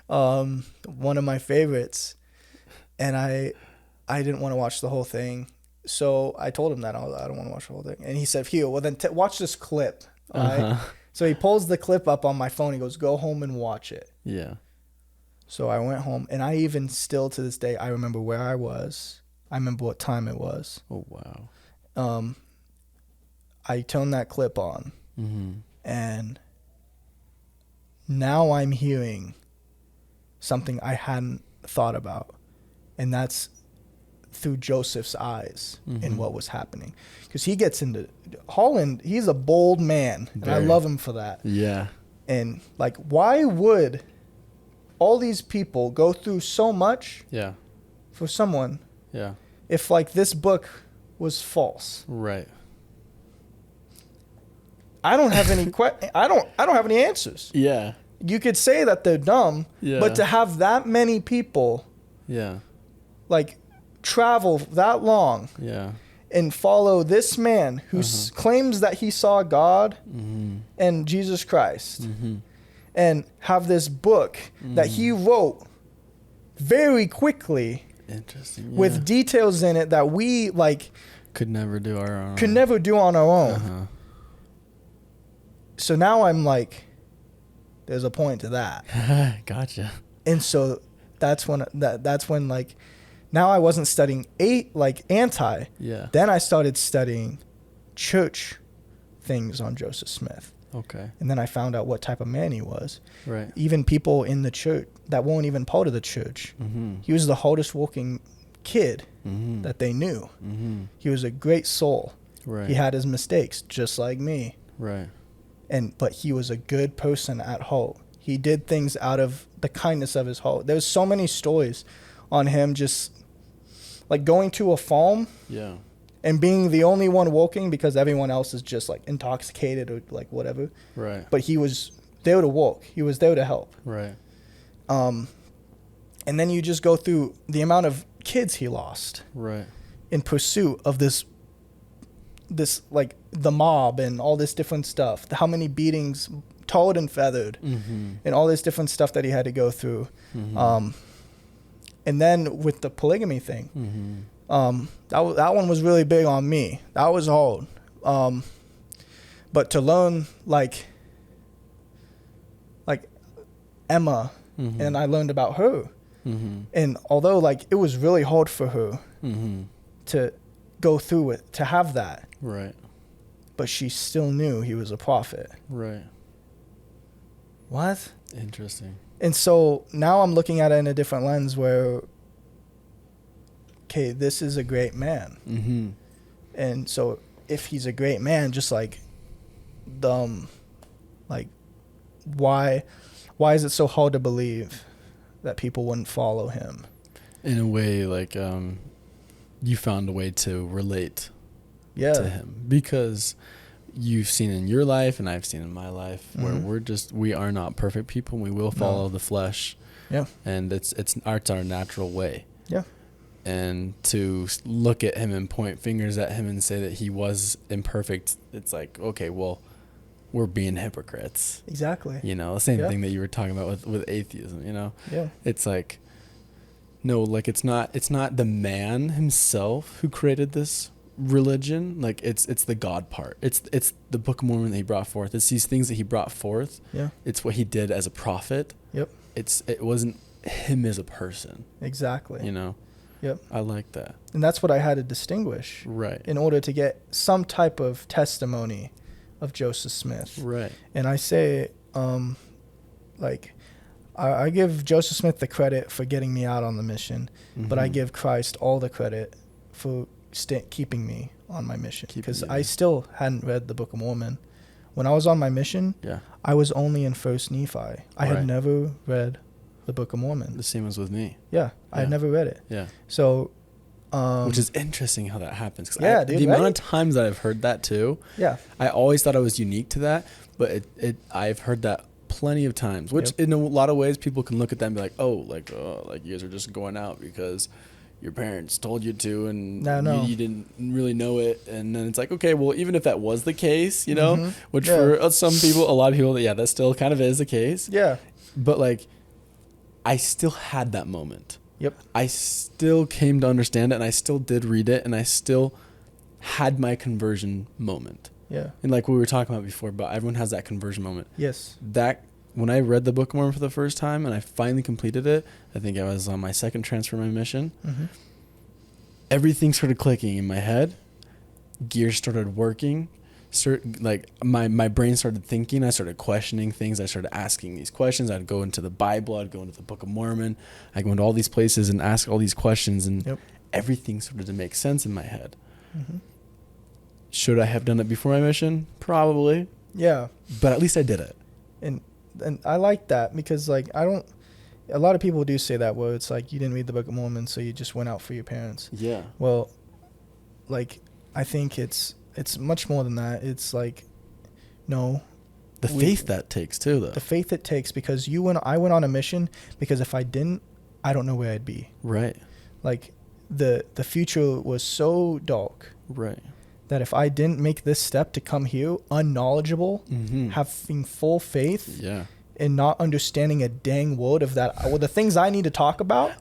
one of my favorites. And I didn't want to watch the whole thing. So I told him that I don't want to watch the whole thing. And he said, here, well then watch this clip. Right? So he pulls the clip up on my phone. He goes, go home and watch it. Yeah. So I went home, and I even still to this day, I remember where I was. I remember what time it was. Oh, wow. I turned that clip on, Mm-hmm. and now I'm hearing something I hadn't thought about, and that's through Joseph's eyes in what was happening. Because he gets into Holland, he's a bold man, and I love him for that. Yeah. And like, why would all these people go through so much for someone if like this book was false? Right. I don't have any I don't have any answers. Yeah. You could say that they're dumb, but to have that many people like travel that long and follow this man who claims that he saw God and Jesus Christ and have this book that he wrote very quickly with details in it that we like could never do on our own. So now I'm like, there's a point to that. Gotcha. And so that's when like, now I wasn't studying anti. Yeah. Then I started studying church things on Joseph Smith. Okay. And then I found out what type of man he was. Right. Even people in the church that weren't even part of the church. He was the hardest working kid that they knew. He was a great soul. Right. He had his mistakes, just like me. Right. But he was a good person at heart. He did things out of the kindness of his heart. There's so many stories on him just like going to a farm and being the only one working because everyone else is just like intoxicated or like whatever. Right. But he was there to work. He was there to help. Right. And then you just go through the amount of kids he lost. Right. In pursuit of this like the mob and all this different stuff. How many beatings, tarred and feathered, and all this different stuff that he had to go through. And then with the polygamy thing, that one was really big on me. That was hard. But to learn like Emma, and I learned about her. And although like it was really hard for her to go through it, to have that. Right. But she still knew he was a prophet. Right. What? Interesting. And so now I'm looking at it in a different lens where, okay, this is a great man. And so if he's a great man, just like, like, why is it so hard to believe that people wouldn't follow him? In a way, like, you found a way to relate to him because you've seen in your life and I've seen in my life where we are not perfect people and we will follow the flesh. Yeah. And it's our natural way. Yeah. And to look at him and point fingers at him and say that he was imperfect, it's like, okay, well, we're being hypocrites. Exactly. You know, the same thing that you were talking about with atheism, you know? Yeah. It's like, no, like it's not the man himself who created this religion. Like it's the God part. It's the Book of Mormon that he brought forth. It's these things that he brought forth. Yeah. It's what he did as a prophet. Yep. It wasn't him as a person. Exactly. You know? Yep. I like that. And that's what I had to distinguish. Right. In order to get some type of testimony of Joseph Smith. Right. And I say, like, I give Joseph Smith the credit for getting me out on the mission, but I give Christ all the credit for keeping me on my mission. Because I still hadn't read the Book of Mormon when I was on my mission, Yeah. I was only in First Nephi. I had never read the Book of Mormon. The same as with me. Yeah, I had never read it. Yeah. So, which is interesting how that happens. Yeah, dude, the amount of times that I've heard that too. Yeah. I always thought I was unique to that, but I've heard that plenty of times. Which in a lot of ways, people can look at that and be like, "Oh, like you guys are just going out because your parents told you to, and you didn't really know it." And then it's like, okay, well, even if that was the case, you know, which for some people, a lot of people, that still kind of is the case. Yeah. But like, I still had that moment. Yep. I still came to understand it, and I still did read it, and I still had my conversion moment. Yeah. And like we were talking about before, but everyone has that conversion moment. Yes. That when I read the Book of Mormon for the first time and I finally completed it, I think I was on my second transfer my mission. Mm-hmm. Everything started clicking in my head. Gears started working. Like my brain started thinking. I started questioning things. I started asking these questions. I'd go into the Bible. I'd go into the Book of Mormon. I'd go into all these places and ask all these questions, and everything started to make sense in my head. Mm-hmm. Should I have done it before my mission? Probably. Yeah. But at least I did it. And I like that because like a lot of people do say that where it's like you didn't read the Book of Mormon, so you just went out for your parents. Yeah. Well, like I think it's much more than that. It's like, no. The faith that takes too, though. The faith it takes, because I went on a mission because if I didn't, I don't know where I'd be. Right. Like the future was so dark. Right. That if I didn't make this step to come here unknowledgeable, having full faith, and not understanding a dang word of that, the things I need to talk about,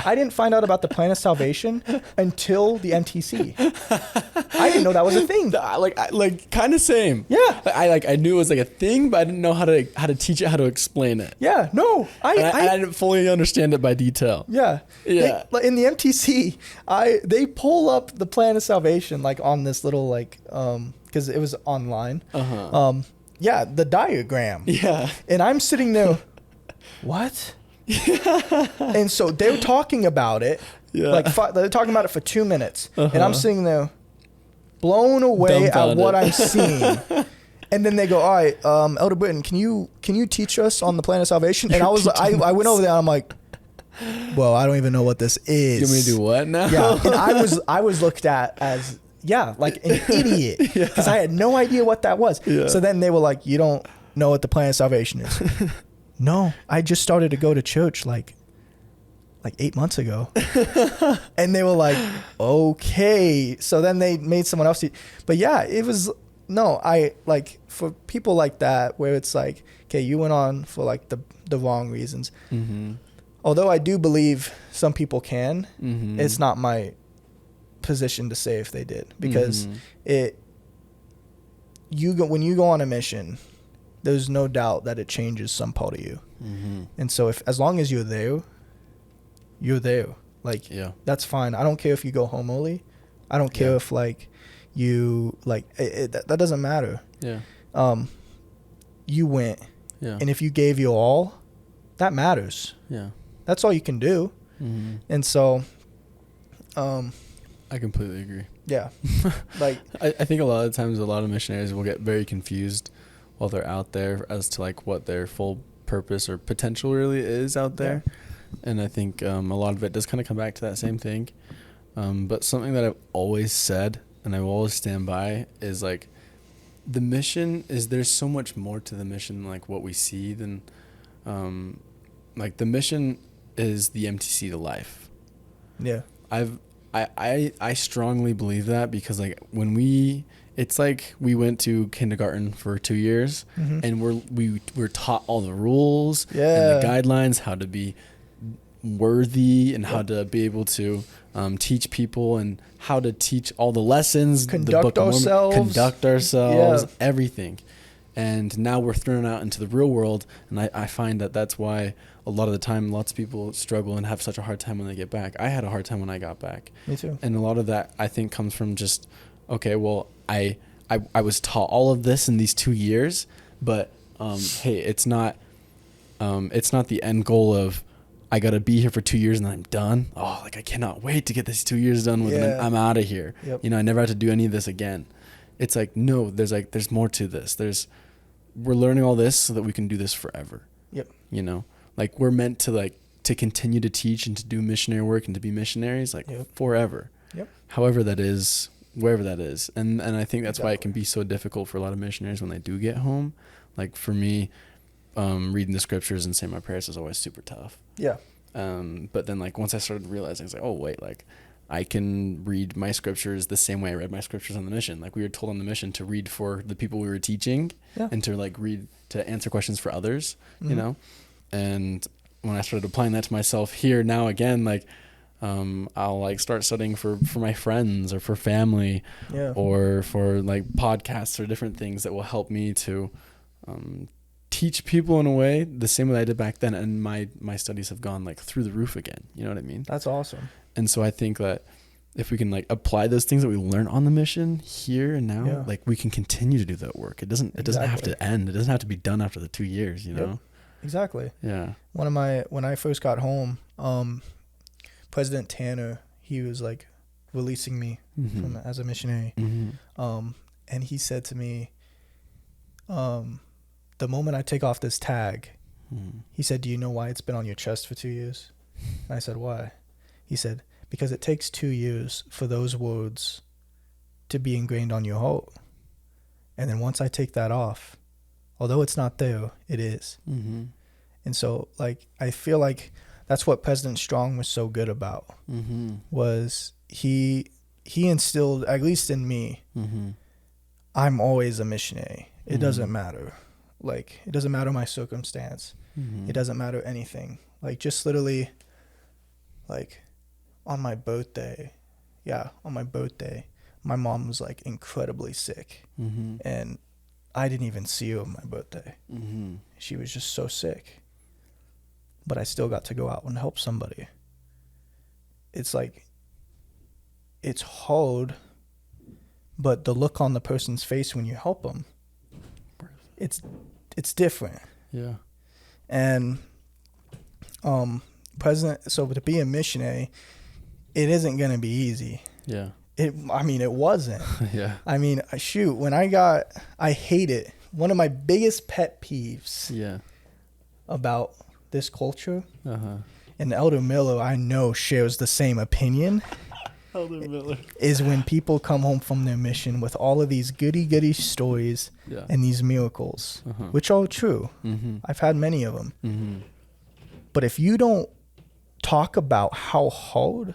I didn't find out about the plan of salvation until the MTC. I didn't know that was a thing. Like kind of same. Yeah. I knew it was like a thing, but I didn't know how to teach it, how to explain it. Yeah. No. I didn't fully understand it by detail. Yeah. Yeah. In the MTC, they pull up the plan of salvation like on this little because it was online. Yeah, the diagram. Yeah. And I'm sitting there, what? And so they were talking about it. Yeah. They're talking about it for 2 minutes. And I'm sitting there blown away at what I'm seeing. And then they go, all right, Elder Britton, can you teach us on the plan of salvation? And I went over there and I'm like, well, I don't even know what this is. You want me to do what now? Yeah. And I was looked at as like an idiot because I had no idea what that was. Yeah. So then they were like, you don't know what the plan of salvation is. No, I just started to go to church like 8 months ago. And they were like, okay. So then they made someone else but yeah, it was for people like that where it's like, okay, you went on for like the wrong reasons. Mm-hmm. Although I do believe some people can, it's not my position to say if they did, because when you go on a mission, there's no doubt that it changes some part of you. And so as long as you're there, like that's fine. I don't care if you go home early. I don't care if like you like that doesn't matter. You went, and if you gave your all, that matters. That's all you can do. And so I completely agree. Yeah. Like I think a lot of times a lot of missionaries will get very confused while they're out there as to like what their full purpose or potential really is out there. And I think a lot of it does kind of come back to that same thing. But something that I've always said and I will always stand by is like the mission is there's so much more to the mission like what we see than like the mission is the MTC to life. Yeah. I strongly believe that because like it's like we went to kindergarten for 2 years and we're taught all the rules and the guidelines, how to be worthy and how to be able to teach people and how to teach all the lessons, conduct ourselves, everything. And now we're thrown out into the real world. And I find that's why a lot of the time, lots of people struggle and have such a hard time when they get back. I had a hard time when I got back. Me too. And a lot of that, I think, comes from just, okay, well, I was taught all of this in these 2 years, but hey, it's not the end goal of, I got to be here for 2 years and then I'm done. Oh, like I cannot wait to get this 2 years done with and I'm out of here. Yep. You know, I never have to do any of this again. It's like, no, there's more to this. we're learning all this so that we can do this forever. Yep. You know, like we're meant to like to continue to teach and to do missionary work and to be missionaries like forever. Yep. However that is, wherever that is. And I think that's why it can be so difficult for a lot of missionaries when they do get home. Like for me, reading the scriptures and saying my prayers is always super tough. Yeah. But then like once I started realizing, it's like, oh wait, like I can read my scriptures the same way I read my scriptures on the mission. Like we were told on the mission to read for the people we were teaching and to like read, to answer questions for others, you know? And when I started applying that to myself here now again, like, I'll like start studying for my friends or for family or for like podcasts or different things that will help me to, teach people in a way the same way I did back then. And my studies have gone like through the roof again. You know what I mean? That's awesome. And so I think that if we can like apply those things that we learn on the mission here and now, like we can continue to do that work. It doesn't have to end. It doesn't have to be done after the 2 years, you know? Exactly. Yeah. When I first got home, President Tanner, he was like releasing me from as a missionary. And he said to me, the moment I take off this tag, he said, do you know why it's been on your chest for 2 years? And I said, why? He said, because it takes 2 years for those words to be ingrained on your heart. And then once I take that off, although it's not there, it is. And so like, I feel like that's what President Strong was so good about, was he instilled, at least in me, I'm always a missionary. It doesn't matter. Like, it doesn't matter my circumstance. It doesn't matter anything. Like, just literally, like, on my birthday, my mom was, like, incredibly sick. And I didn't even see her on my birthday. She was just so sick. But I still got to go out and help somebody. It's like, it's hard, but the look on the person's face when you help them, it's different. Yeah. And so to be a missionary, it isn't going to be easy. Yeah. It wasn't. Yeah. I mean, shoot, I hate it. One of my biggest pet peeves about this culture, and Elder Miller, I know, shares the same opinion, Elder Miller, is when people come home from their mission with all of these goody stories and these miracles, which are true. I've had many of them. But if you don't talk about how hard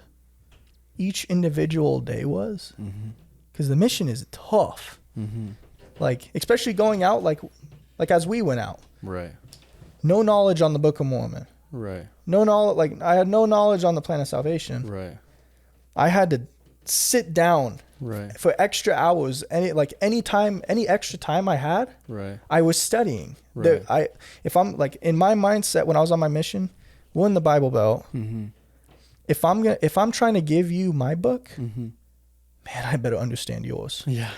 each individual day was, because the mission is tough, like, especially going out, like as we went out. Right. No knowledge on the Book of Mormon. Right. No knowledge, like I had no knowledge on the Plan of Salvation. Right. I had to sit down for extra hours. Any extra time I had, I was studying. Right. If I'm like in my mindset when I was on my mission, we're in the Bible Belt. If I'm trying to give you my book, man, I better understand yours. Yeah.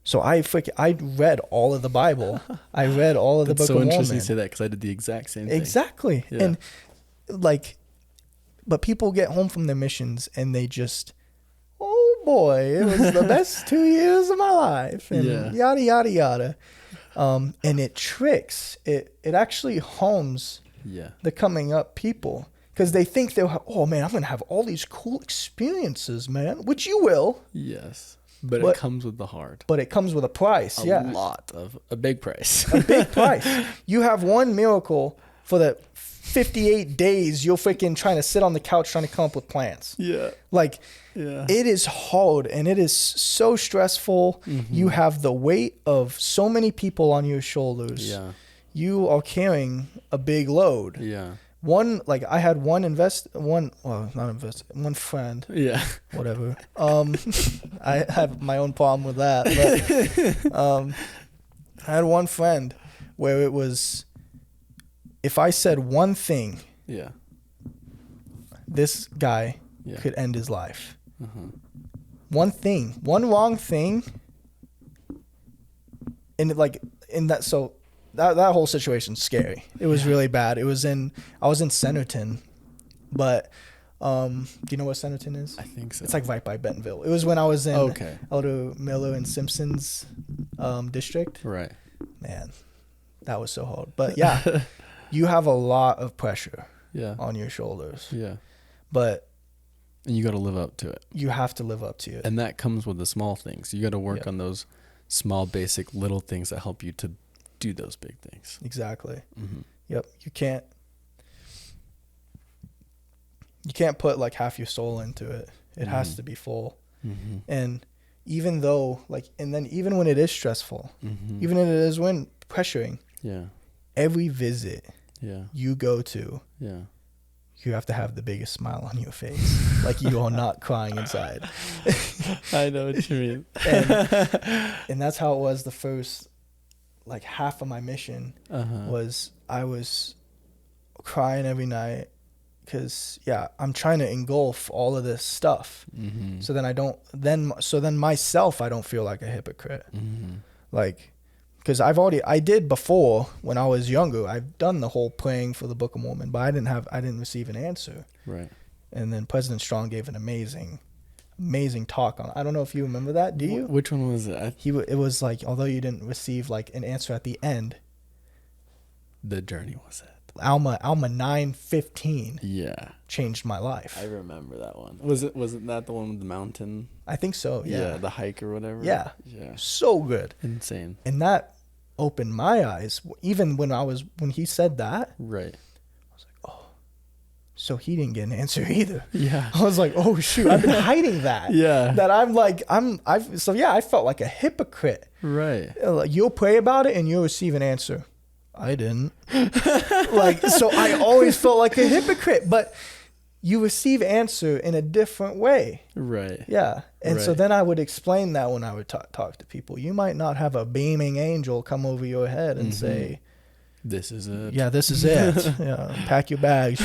So I read all of the Bible. I read all of the Book of Mormon. It's so interesting you say that, because I did the exact same thing. Exactly. Yeah. And like, but people get home from their missions and they just, oh boy, it was the best 2 years of my life, and yada yada yada. And it tricks. It actually harms the coming up people, because they think oh man, I'm gonna have all these cool experiences, man, which you will. Yes. But it comes with the heart. But it comes with a price, a big price. A big price. You have one miracle for the 58 days you're freaking trying to sit on the couch trying to come up with plans. Yeah. Like, it is hard and it is so stressful. You have the weight of so many people on your shoulders. Yeah. You are carrying a big load. Yeah. I had one friend. Yeah. Whatever. I have my own problem with that. But, I had one friend where it was, if I said one thing, this guy could end his life. One thing, one wrong thing. And that whole situation's scary. It was really bad. I was in Centerton, but do you know what Centerton is? I think so. It's like right by Bentonville. It was when I was in Elder Miller and Simpson's district. Right. Man, That was so hard. But yeah, you have a lot of pressure on your shoulders. Yeah. But and you got to live up to it. You have to live up to it. And that comes with the small things. You got to work on those small, basic, little things that help you to do those big things. Exactly. Mm-hmm. Yep. You can't put like half your soul into it. It has to be full. Mm-hmm. And even though and then even when it is stressful, even when it is when pressuring, every visit you go to, you have to have the biggest smile on your face. Like you are not crying inside. I know what you mean. And that's how it was the first half of my mission was I was crying every night because I'm trying to engulf all of this stuff. So then myself I don't feel like a hypocrite. Because I did before when I was younger. I've done the whole praying for the Book of Mormon, but I didn't receive an answer. Right. And then President Strong gave an amazing talk on. I don't know if you remember that. Do you? Which one was it? It was although you didn't receive an answer at the end. The journey was it. Alma 9:15. Yeah. Changed my life. I remember that one. Wasn't that the one with the mountain? I think so. Yeah. The hike or whatever. Yeah. So good. Insane. And that opened my eyes. Even when he said that. Right. I was like, oh, so he didn't get an answer either. Yeah. I was like, oh shoot, I've been hiding that. Yeah. That I felt like a hypocrite. Right. You'll pray about it and you'll receive an answer. I didn't. So I always felt like a hypocrite, but you receive answer in a different way. Right. Yeah. And so then I would explain that when I would talk to people. You might not have a beaming angel come over your head and say, this is it. Yeah, this is it. Pack your bags.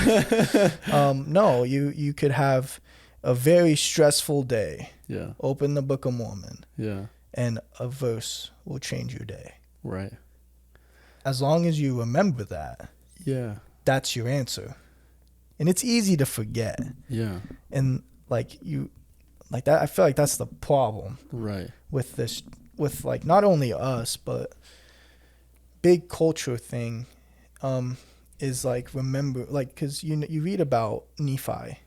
No, you could have a very stressful day. Yeah. Open the Book of Mormon. Yeah. And a verse will change your day. Right. As long as you remember that. Yeah. That's your answer. And it's easy to forget. Yeah. And that, I feel like that's the problem. Right. With this, with not only us, but big culture thing, is remember, because you read about Nephi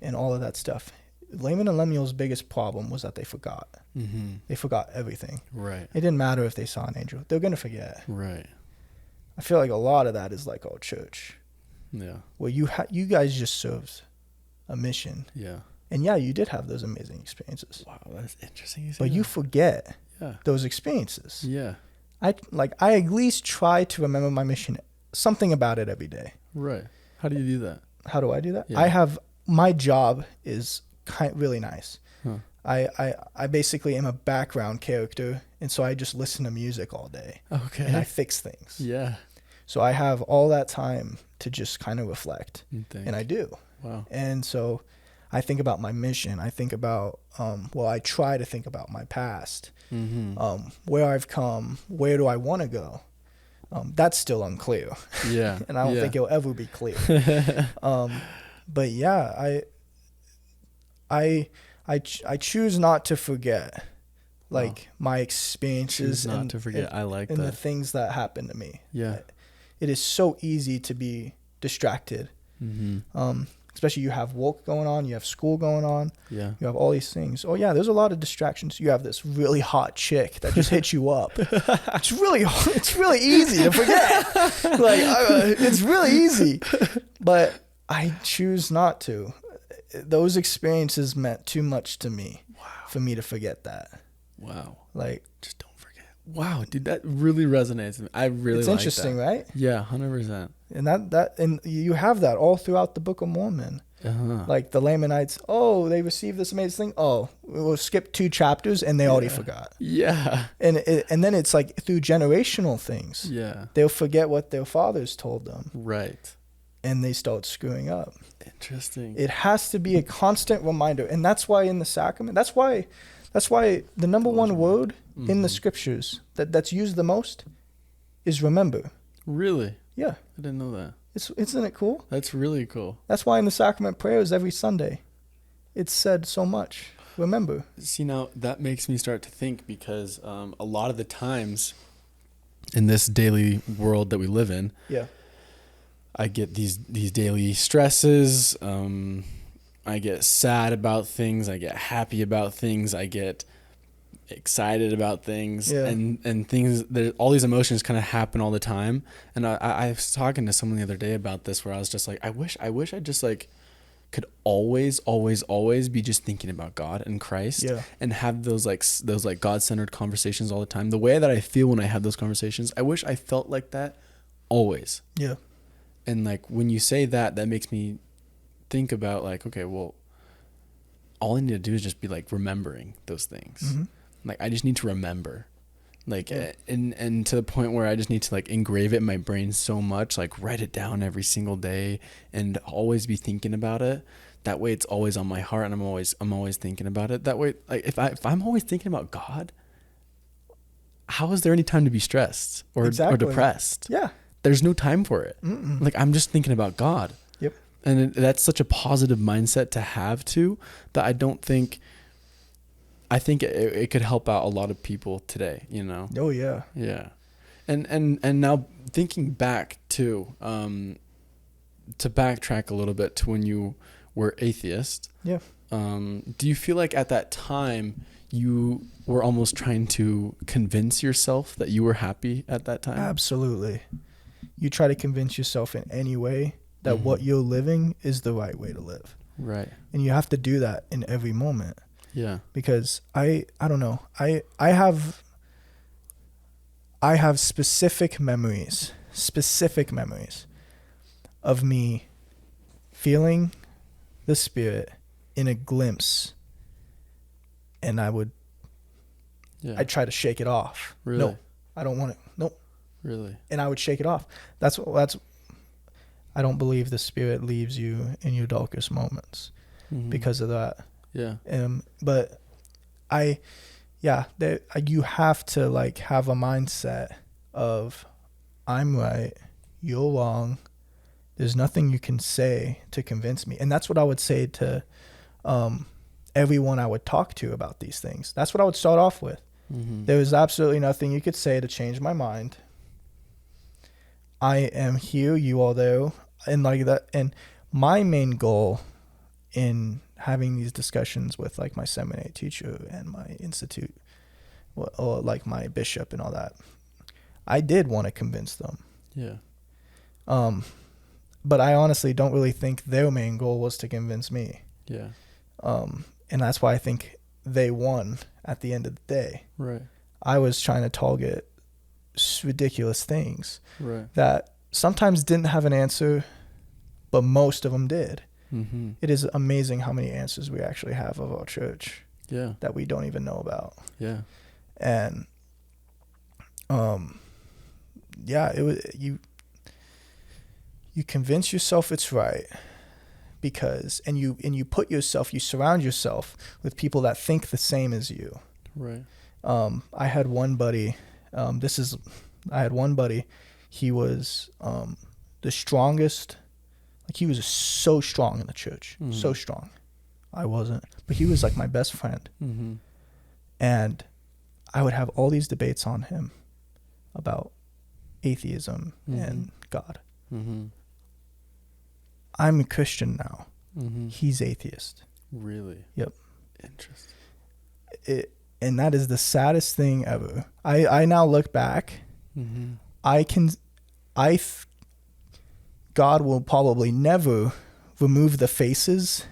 and all of that stuff. Laman and Lemuel's biggest problem was that they forgot. They forgot everything. Right. It didn't matter if they saw an angel. They're going to forget. Right. I feel like a lot of that is our church. Yeah. Where you guys just served a mission. Yeah. And you did have those amazing experiences. Wow, that's interesting. But you forget those experiences. Yeah. I at least try to remember my mission, something about it every day. Right. How do you do that? How do I do that? Yeah. My job is really nice. Huh. I basically am a background character, and so I just listen to music all day. Okay. And I fix things. Yeah. So I have all that time to just kind of reflect. And I do. Wow. And so I think about my mission. I think about, I try to think about my past, where I've come, where do I want to go? That's still unclear. Yeah. And I don't think it'll ever be clear. But yeah, I choose not to forget, my experiences. Choose not to forget. I like that. And the things that happened to me. Yeah. It is so easy to be distracted. Especially you have work going on, you have school going on, you have all these things. Oh yeah, there's a lot of distractions. You have this really hot chick that just hits you up. It's really easy to forget. It's really easy, but I choose not to. Those experiences meant too much to me for me to forget that. Wow. Just don't forget. Wow, dude, that really resonates with me. I really it's like interesting, that. Right? Yeah, 100%. And and you have that all throughout the Book of Mormon. The Lamanites, they received this amazing thing. We'll skip 2 chapters and they already forgot. Yeah. And then it's through generational things. Yeah. They'll forget what their fathers told them. Right. And they start screwing up. Interesting. It has to be a constant reminder. And that's why in the sacrament, that's why the number one word in the scriptures that's used the most is remember. Really? Yeah. I didn't know that. Isn't it cool? That's really cool. That's why in the sacrament prayers every Sunday, it's said so much. Remember. See, now that makes me start to think because a lot of the times in this daily world that we live in. Yeah. I get these daily stresses. I get sad about things. I get happy about things. I get excited about things, and things. All these emotions kind of happen all the time. And I was talking to someone the other day about this, where I was just like, I wish I just like could always be just thinking about God and Christ, and have those God-centered conversations all the time. The way that I feel when I have those conversations, I wish I felt like that always. Yeah. And like when you say that makes me think about like, okay, well, all I need to do is just be like remembering those things. Mm-hmm. Like I just need to remember, like, and to the point where I just need to like engrave it in my brain so much, like write it down every single day and always be thinking about it. That way it's always on my heart, and I'm always thinking about it. That way, like if I'm always thinking about God, how is there any time to be stressed or depressed? Yeah. There's no time for it. Mm-mm. Like I'm just thinking about God. Yep. And that's such a positive mindset to have too, that I think it could help out a lot of people today, you know? Oh yeah. Yeah. And now thinking back too, to backtrack a little bit to when you were atheist. Yeah. Do you feel like at that time you were almost trying to convince yourself that you were happy at that time? Absolutely. You try to convince yourself in any way that what you're living is the right way to live. Right. And you have to do that in every moment. Yeah. Because I don't know. I have specific memories of me feeling the Spirit in a glimpse, and I'd try to shake it off. Really? No, I don't want it. Nope. Really? And I would shake it off. That's I don't believe the Spirit leaves you in your darkest moments because of that. Yeah. But you have to like have a mindset of I'm right, you're wrong. There's nothing you can say to convince me. And that's what I would say to everyone I would talk to about these things. That's what I would start off with. Mm-hmm. There is absolutely nothing you could say to change my mind. I am here, you are there, and like that. And my main goal in having these discussions with like my seminary teacher and my institute, or like my bishop and all that, I did want to convince them. Yeah. But I honestly don't really think their main goal was to convince me. Yeah. And that's why I think they won at the end of the day. Right. I was trying to target ridiculous things that sometimes didn't have an answer, but most of them did. Mm-hmm. It is amazing how many answers we actually have of our church that we don't even know about. Yeah. And it was you convince yourself it's right because you surround yourself with people that think the same as you. Right. I had one buddy. He was the strongest. Like he was so strong in the church, so strong. I wasn't, but he was like my best friend. Mm-hmm. And I would have all these debates on him about atheism and God. Mm-hmm. I'm a Christian now. Mm-hmm. He's atheist. Really? Yep. Interesting. And that is the saddest thing ever. I now look back. Mm-hmm. God will probably never remove the faces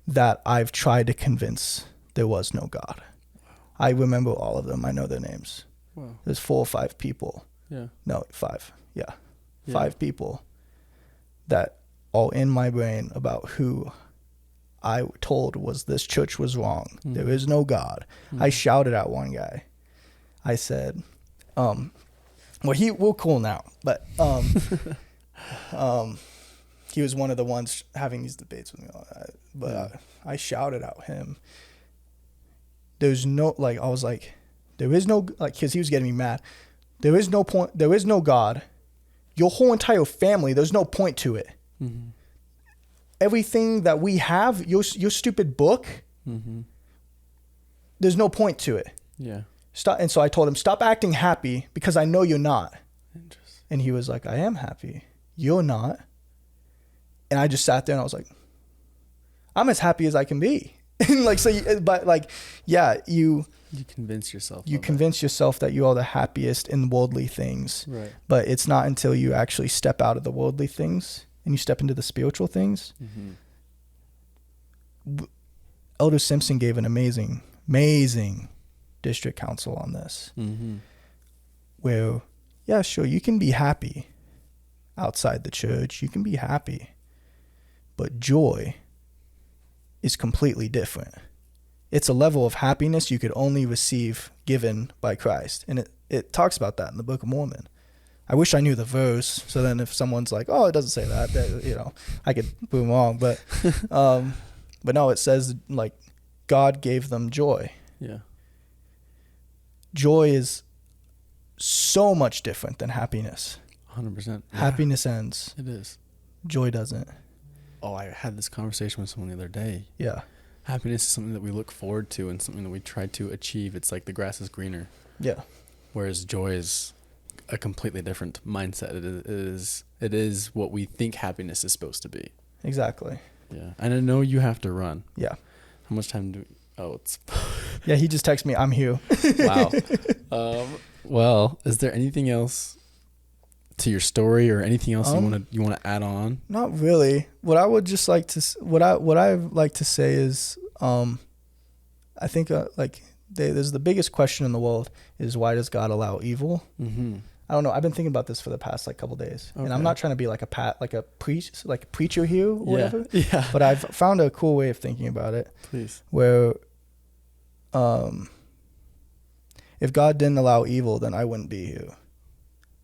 that I've tried to convince there was no God. Wow. I remember all of them. I know their names. Wow. There's 4 or 5 people. Yeah. No, 5. Yeah. 5 people that are in my brain about who I told was this church was wrong. Mm-hmm. There is no God. Mm-hmm. I shouted at one guy. I said, we're cool now, but he was one of the ones having these debates with me. But I shouted at him. There's no, like, I was like, there is no, like, because he was getting me mad. There is no point. There is no God. Your whole entire family, there's no point to it. Mm-hmm. Everything that we have, your stupid book, there's no point to it. Yeah. stop. And so I told him, stop acting happy because I know you're not. And he was like, I am happy. You're not. And I just sat there and I was like, I'm as happy as I can be. And like, so, but like, yeah, you convince yourself. You convince yourself that you are the happiest in worldly things. Right. But it's not until you actually step out of the worldly things and you step into the spiritual things. Mm-hmm. Elder Simpson gave an amazing district council on this. Mm-hmm. Where, yeah, sure, you can be happy outside the church. You can be happy. But joy is completely different. It's a level of happiness you could only receive given by Christ. And it talks about that in the Book of Mormon. I wish I knew the verse, so then if someone's like, oh, it doesn't say that, you know, I could prove them wrong. But no, it says, like, God gave them joy. Yeah. Joy is so much different than happiness. 100%. Yeah. Happiness ends. It is. Joy doesn't. Oh, I had this conversation with someone the other day. Yeah. Happiness is something that we look forward to and something that we try to achieve. It's like the grass is greener. Yeah. Whereas joy is a completely different mindset. It is what we think happiness is supposed to be. Exactly. Yeah. And I know you have to run. Yeah. How much time do it's yeah, he just texted me, I'm here. Wow. Well, is there anything else to your story or anything else you want to add on? Not really. What I would just like to what I like to say is I think there's the biggest question in the world is why does God allow evil? Mm-hmm. I don't know. I've been thinking about this for the past couple of days, and I'm not trying to be like a preacher here or whatever. Yeah. But I've found a cool way of thinking about it. Please. Where, if God didn't allow evil, then I wouldn't be here.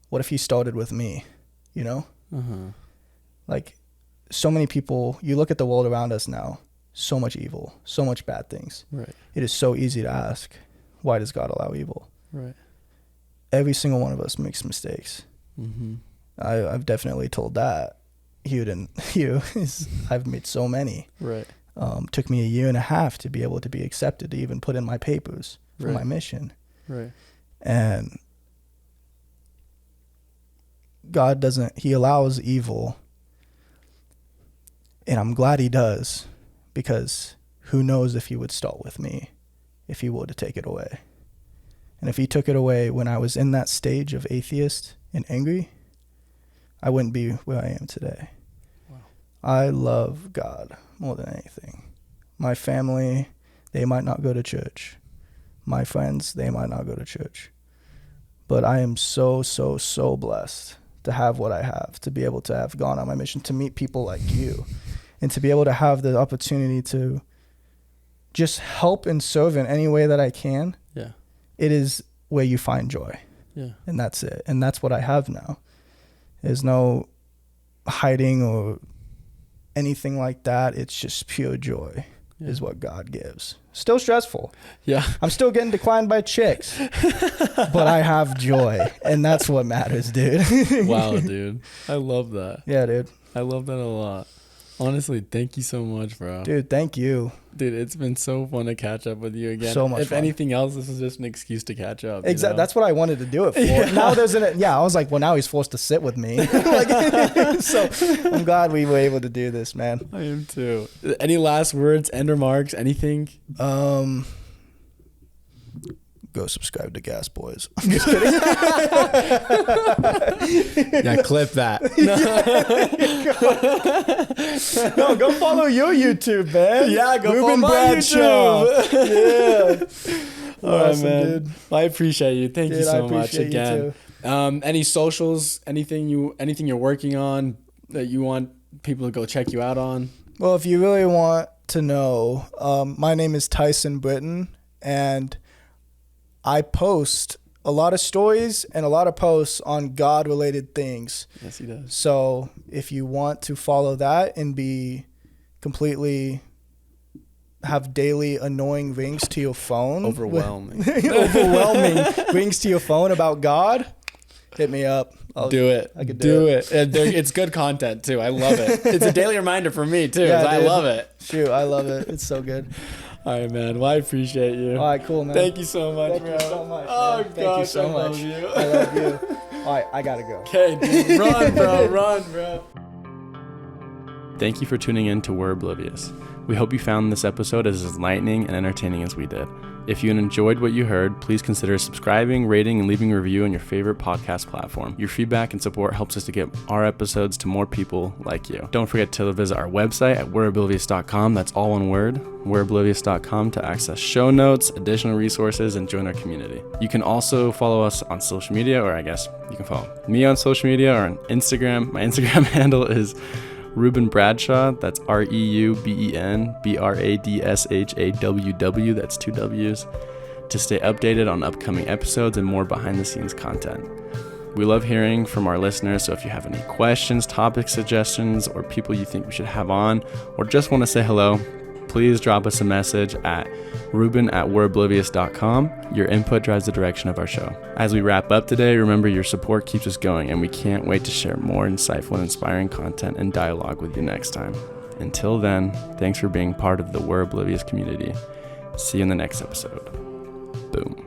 What if he started with me, you know? Uh-huh. Like, so many people, you look at the world around us now, so much evil, so much bad things. Right. It is so easy to ask, why does God allow evil? Right. Every single one of us makes mistakes. Mm-hmm. I've definitely told that. I've made so many. Right. Took me 1.5 years to be able to be accepted, to even put in my papers for my mission. Right. And God he allows evil. And I'm glad he does, because who knows if he would start with me if he were to take it away. And if he took it away when I was in that stage of atheist and angry, I wouldn't be where I am today. Wow. I love God more than anything. My family, they might not go to church. My friends, they might not go to church. But I am so, so, so blessed to have what I have, to be able to have gone on my mission, to meet people like you, and to be able to have the opportunity to just help and serve in any way that I can. Yeah. It is where you find joy. Yeah. And that's it. And that's what I have now. There's no hiding or anything like that. It's just pure joy is what God gives. Still stressful. Yeah. I'm still getting declined by chicks. But I have joy. And that's what matters, dude. Wow, dude. I love that. Yeah, dude. I love that a lot. Honestly, thank you so much, bro. Dude, thank you. Dude, it's been so fun to catch up with you again. So much If fun. anything else, this is just an excuse to catch up. Exactly. That's what I wanted to do it for. Yeah. Now I was like, well, now he's forced to sit with me. So I'm glad we were able to do this, man. I am too. Any last words, end remarks, anything? Go subscribe to Gas Boys. I'm just kidding. Yeah, clip that. No, go follow your YouTube, man. Yeah, go Reuben follow my Bradshaw. Yeah. All right, Awesome, man. dude. I appreciate you. Thank you so much again. You Any socials? Anything you're working on that you want people to go check you out on? Well, if you really want to know, my name is Tyson Britton, and I post a lot of stories and a lot of posts on God-related things. Yes, he does. So if you want to follow that and be completely have daily annoying rings to your phone. Overwhelming rings to your phone about God, hit me up. I could do it. It's good content too. I love it. It's a daily reminder for me too. Yeah, I love it. Shoot, I love it. It's so good. All right, man. Well, I appreciate you. All right, cool, man. Thank you so much, bro. Thank you so much. Oh, man. Thank you so much. Love you. I love you. All right, I gotta go. Okay, dude. Run, bro. Run, bro. Thank you for tuning in to We're Oblivious. We hope you found this episode as enlightening and entertaining as we did. If you enjoyed what you heard, please consider subscribing, rating, and leaving a review on your favorite podcast platform. Your feedback and support helps us to get our episodes to more people like you. Don't forget to visit our website at we'reoblivious.com. That's all one word, we'reoblivious.com, to access show notes, additional resources, and join our community. You can also follow us on social media, or I guess you can follow me on social media or on Instagram. My Instagram handle is Reuben Bradshaw. That's ReubenBradshaww. That's 2 W's. To stay updated on upcoming episodes and more behind the scenes content. We love hearing from our listeners, so if you have any questions, topic suggestions, or people you think we should have on, or just want to say hello, please drop us a message at Reuben@we'reoblivious.com. Your input drives the direction of our show. As we wrap up today, remember your support keeps us going, and we can't wait to share more insightful and inspiring content and dialogue with you next time. Until then, thanks for being part of the We're Oblivious community. See you in the next episode. Boom.